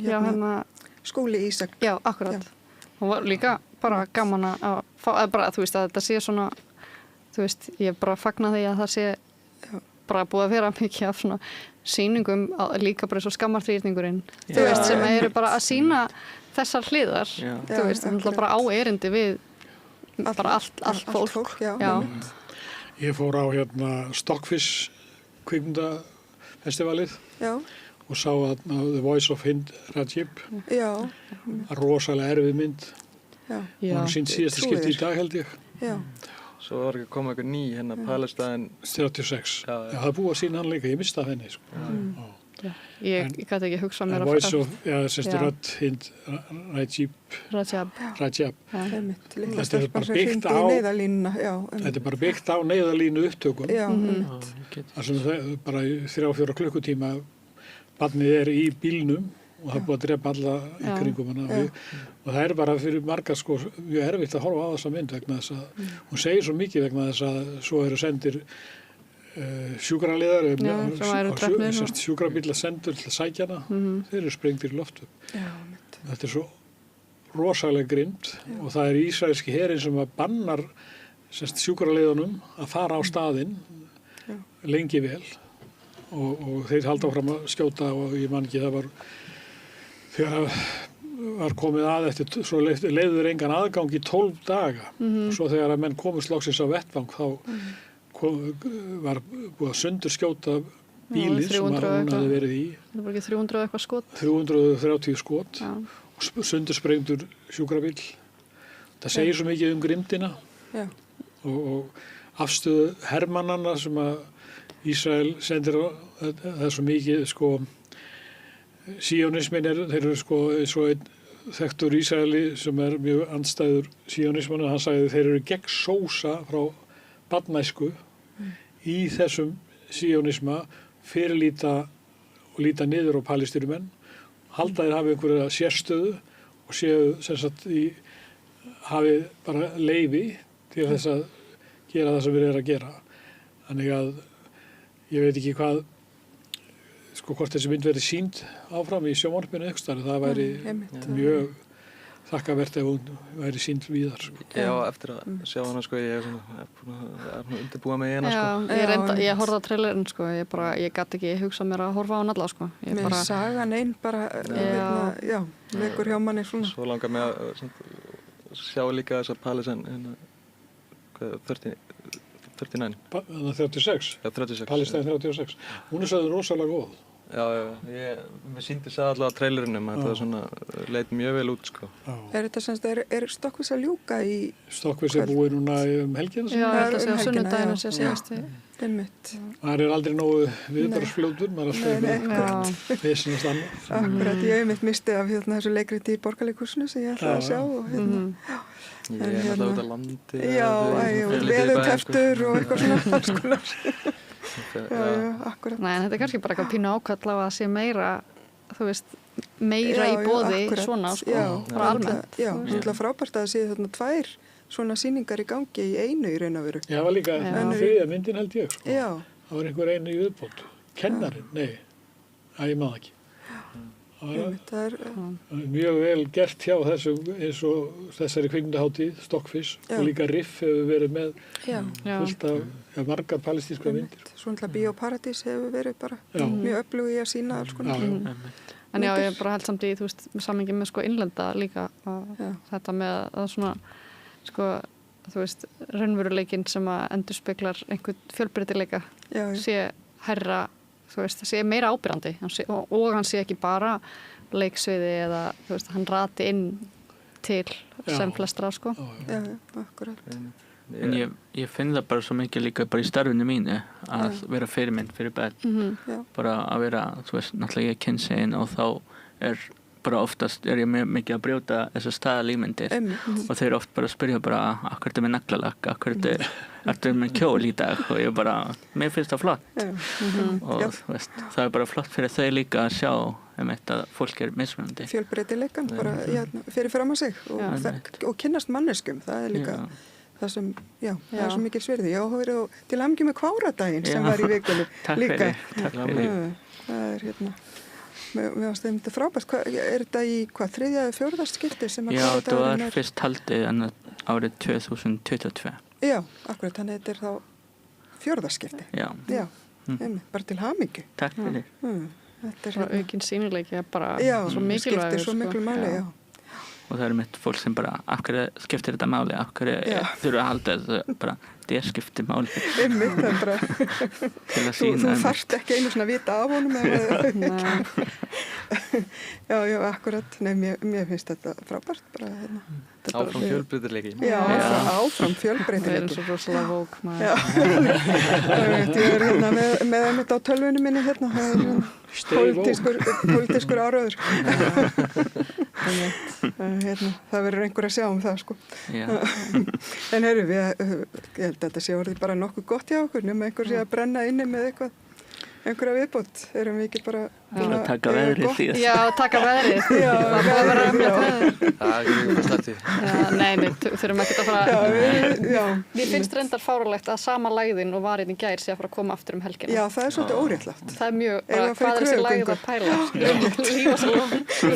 Skúli Ísak. Já, akkurat. Og var líka bara gaman að fá, bara, þú veist, að þetta sé svona, þú veist, ég bara fagna því að það sé bara búið að vera mikið af svona sýningum, líka bara svo skammarþrýrningurinn, þú veist, sem eru bara að sýna þessar hliðar, þú veist, bara á erindi við bara allt fólk. Ég fór á Stockfish kvikmyndafestivalið og sá að The Voice of Hind Rajib, rosalega erfið mynd. Hún sýnt síðasta skipti í dag, held ég. Svo var ekki að koma eitthvað ný Palestine 36. Já, það er búið að sýna hann líka, ég mista af henni, sko. Ég gæti ekki hugsað mér að Voice of, Rödd Hind Rajib. Þetta er bara byggt á þetta er bara byggt á neyðarlínu upptökum. Það sem bara í 3-4 klukkutíma barnið er í bílnum og það er búið að drepa alla í kringum hana og það er bara fyrir marga, sko, mjög erfitt að horfa á þessa mynd vegna þess að hún segir svo mikið vegna þess að svo eru sendir sjúkraliðar sjúkrabílar sendur til að sækja hana, þeir eru sprengtir í loftu. Þetta er svo rosalega grimmt og það er ísraelski herinn sem að bannar sjúkraliðunum að fara á staðinn lengi vel og þeir halda áfram að skjóta og ég man ekki, það var þegar var komið að eftir, svo leiður engan aðgang í 12 daga og svo þegar að menn komust loksins á vettvang þá var búið að sundurskjóta bílinn sem hún hafði verið í. Það var ekki 300 eitthvað skot? 330 skot og sundursprengdur sjúkrabíl. Það segir svo mikið grimdina og afstöðu hermannanna sem að Ísrael sendir það er svo mikið, sko, síónismin þeir eru, sko, svo einn þekktur Ísraeli sem er mjög andstæður síónismann, hann sagði þeir eru gegn sósa frá barnæsku í þessum síónisma fyrirlíta og líta niður á palestínumenn, halda þeir hafi einhverja sérstöðu og séu sem sagt hafi bara leyfi til þess að gera það sem við erum að gera. Þannig að ég veit ekki hvað, sko, hvort þessi mynd verið sýnd áfram í sjónvarpinu eitthvað, það væri mjög þakkavert ef hún væri sýnd víðar, sko. Já, eftir að sjá hana, sko, ég er undirbúa með hana, sko. Já, ég horfði á trailerinn, sko, ég gat ekki hugsað mér að horfa á hann alla, sko. Með sagan einn bara, vekur hjá manni svona. Svo langar mig að sjá líka þess að Palestine, 39. 36? Já, 36. Palestine 36. Hún er sagði rosalega góð. Já, mér sýndi það allavega á trailerinnum að það svona leit mjög vel út, sko. Er þetta semst, er Stockfish að ljúka í... Stockfish er búið núna helgina? Já, þetta sé á sunnudaginn að sé síðast. Það er aldrei nógu viðbragðsfljótur, maður er alltaf vesinast annað. Akkurat, ég misti af þessu leikriti í Borgarleikhúsinu sem ég ætlaði að sjá og Ég er alltaf út á landi. Já, og veðurteftur og eitthvað svona alls konar. Já, akkurat. Nei, en þetta er kannski bara eitthvað pínu ákall á að sé meira, þú veist, meira í boði akkurat. svona sko, já, bara almennt. Já, náttúrulega frábært að það séu þarna 2 svona sýningar í gangi í einu í raun og veru. Já, var líka þriðja myndin held ég, sko. Já. Það var einhver einu í viðbót. Kennarinn, nei, ég maður ekki. Það er mjög vel gert hjá þessu, eins og þessari kvikmyndahátíð, Stockfish, og líka Riff hefur verið með fullt af margar palestískar myndir. Svo náttúrulega Bíóparadís hefur verið bara mjög öflug í að sýna alls konar. En já, ég bara held samt í, þú veist, samhengi með sko innlenda líka þetta með að svona, sko, þú veist, raunveruleikinn sem að endurspeglar einhvern fjölbreytileika sé hærra, þú veist, sé meira ábyrrandi og hann sé ekki bara leiksviði eða, þú veist, hann rati inn til sem flestra, sko. Já, akkurat. En ég finn það bara svo mikið líka bara í starfinu mínu að vera fyrirmynd fyrir börn. Bara að vera, þú veist, náttúrulega ég kynsi einn og þá bara oftast ég mikið að brjóta þessar staðalímyndir og þeir oft bara spyrja bara akkur þetta með naglalakk, akkur þetta með kjól í dag og ég bara, mér finnst það flott og þú veist, það bara flott fyrir þau líka að sjá að fólk mismunandi. Fjölbreytileikan bara fyrir fram að sig og kynnast manneskum, það líka það sem, það svo mikil svirði. Já, það verið til hamingju með Kváradaginn sem var í vikunni líka. Takk fyrir. Það mér finnst þetta frábært. Þetta í 3. eða 4. skipti sem að Já, það var fyrst haldið árið 2022. Já, akkurat, þannig þetta þá 4. skipti. Já. Bara til hamingju. Takk fyrir. Þetta er aukinn sýnileiki bara svo mikilvægur. Skiptir svo miklu máli, Og það mitt fólk sem bara, af hverju skiptir þetta máli, af hverju þurfa að halda þetta bara, þetta skiptir máli. Það er bara, þú þarft ekki einu svona að vita af honum. Já, akkurat. Nei, mér finnst þetta frábært. Áfram fjölbreytileiki. Já, áfram fjölbreytileiki. Það er svo rosalega vók. Ég er með þetta á tölvunum minni pólitískur áraður. Það verður einhver að sjá það, sko. En heyrðu, ég held að þetta sé orðið bara nokkuð gott hjá okkur, nema einhver sé að brenna inni með einhverja viðbót. Erum við ekki bara að taka veðrið því? Já, taka veðrið. Það búið að vera ömlega veður. Það er ekki mjög slætti. Nei, þurfum ekki að fara. Mér finnst reyndar fáralegt að sama lægðin og varinn í gær sé að fara að koma aftur helgina. Já, það er svolítið óréttlátt. Það er mjög, hvað er þessi lægð að pæla?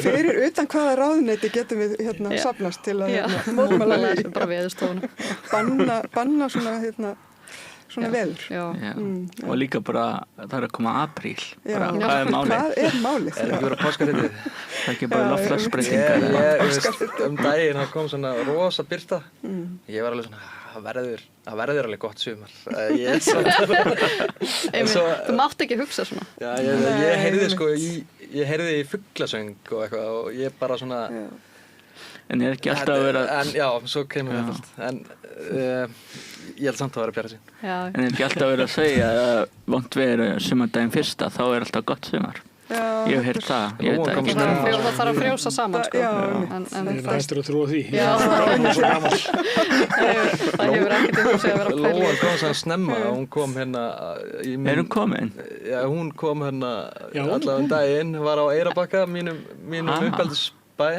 Fyrir utan hvaða ráðuneyti getum við safnast til að mótmæla því. Bara veðurstofuna. Banna svona veður. Og líka bara, það er að koma apríl. Hvað er málið? Hvað er málið? Er ekki verið að páskaritið? Það er ekki bara loftslagsbreytingar. Daginn það kom svona rosa birta. Ég var alveg svona, það verður alveg gott sumar. Þú mátt ekki hugsa svona. Já, ég heyrði í fuglasöng og eitthvað og ég bara svona... En ég ekki alltaf að vera... Já, svo kemur þetta allt. En ég held samt að vera bjara sín. En ekki alltaf að vera að segja að vont veður sumardaginn fyrsta, þá er alltaf gott sumar. Ég hef heyrt það. Það þarf að frjósa saman, sko. Það er hættur að trúa því. Já, það hefur ekkert í húsi að vera pæli. Lóan kom svona snemma og hún kom hérna... Er hún komin? Já, hún kom hérna allavega daginn, var á Eyrarbakka, mínum uppeldisbæ.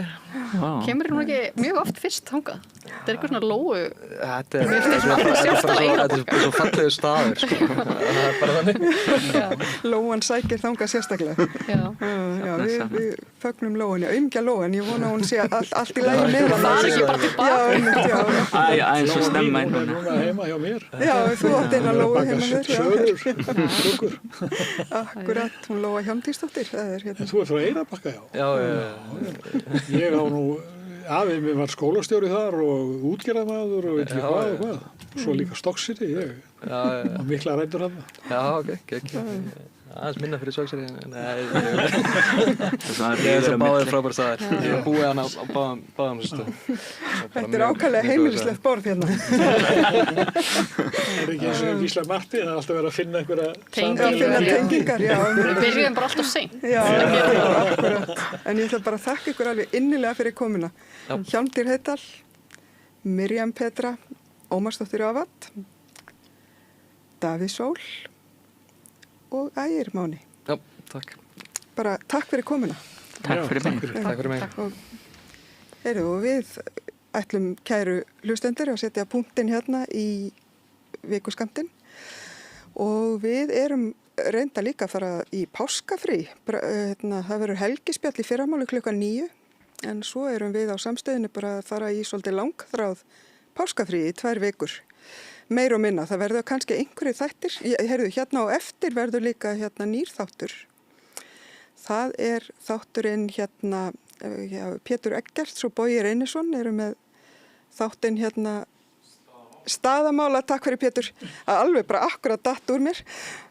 Kemur hún ekki mjög oft fyrst þangað? Þetta er eitthvað svona lóu. Þetta er svo fallegu staður, sko. Það er bara þannig. Lóan sækir þangað sérstaklega. Já, við fögnum lóan, aumgja lóan. Ég vona hún sé allt í lagi með hann. Það er ekki bara tilbaka. Æ, svo snemma einn. Núna heima hjá mér. Já, þú átt eina lóu heima þér. Söður. Akkurat, hún Lóa Hjálmtýsdóttir. Þú frá Eyrarbakka, já. Ég á nú, afið mér var skólastjóri þar og útgerðarmaður og veit ekki hvað og hvað. Svo líka Stokksiti, ég á mikla rætur hann. Já, ok. Aðeins minna fyrir Stokksiti. Ég er svo báðir frábæri staðar. Ég er búið hann á báðum stöðum. Þetta er ákaflega heimilislegt borð hérna. Það er ekki eins og Gísla Marti, það er alltaf verið að finna einhverja tengingar. Við byrjum bara alltaf seint. Já, akkurat. En ég ætla bara að þakka ykkur alveg innilega fyrir komuna. Hjálmtýr Heiðdal, Mirjam Petra, Ómarsdóttir Ávat, Davíð Sól og Ægir Máni. Já, takk. Bara takk fyrir komuna. Takk fyrir mig. Takk fyrir mig. Og við ætlum kæru hlustendur að setja punktinn hérna í vikuskammtinn og við erum reynda líka að fara í páskafrí. Það verður helgispjall í fyrramáli 9:00 en svo erum við á samstöðinu bara að fara í svolítið langþráð páskafrí í 2 vikur. Meir og minna, það verður kannski einhverju þættir. Heyrðu, hérna á eftir verður líka hérna nýr þáttur. Það er þátturinn hérna, Pétur Eggerts og Bogi Reynisson eru með þáttinn hérna staðamála, takk fyrir Pétur, að alveg bara akkurat datt úr mér,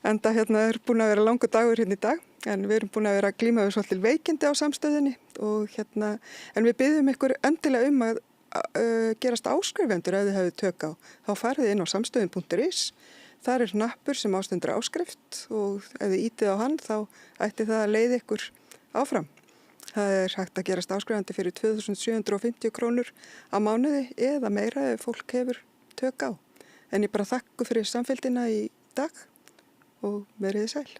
en það hérna er búin að vera langur dagur hérna í dag, en við erum búin að vera að glíma við svolítið veikindi á samstöðinni og hérna, en við biðjum ykkur endilega að gerast áskrifendur ef þið hefðu tök á. Þá farið inn á samstöðin.is, þar er hnappur sem ástendur áskrift og ef þið ítið á hann þá ætti það að leiða ykkur áfram. Það er hægt að gerast áskrifandi fyrir 2.750 krónur á mánuði eða meira ef fólk hefur tök á. En ég bara þakka fyrir samfélgina í dag og verið sæl.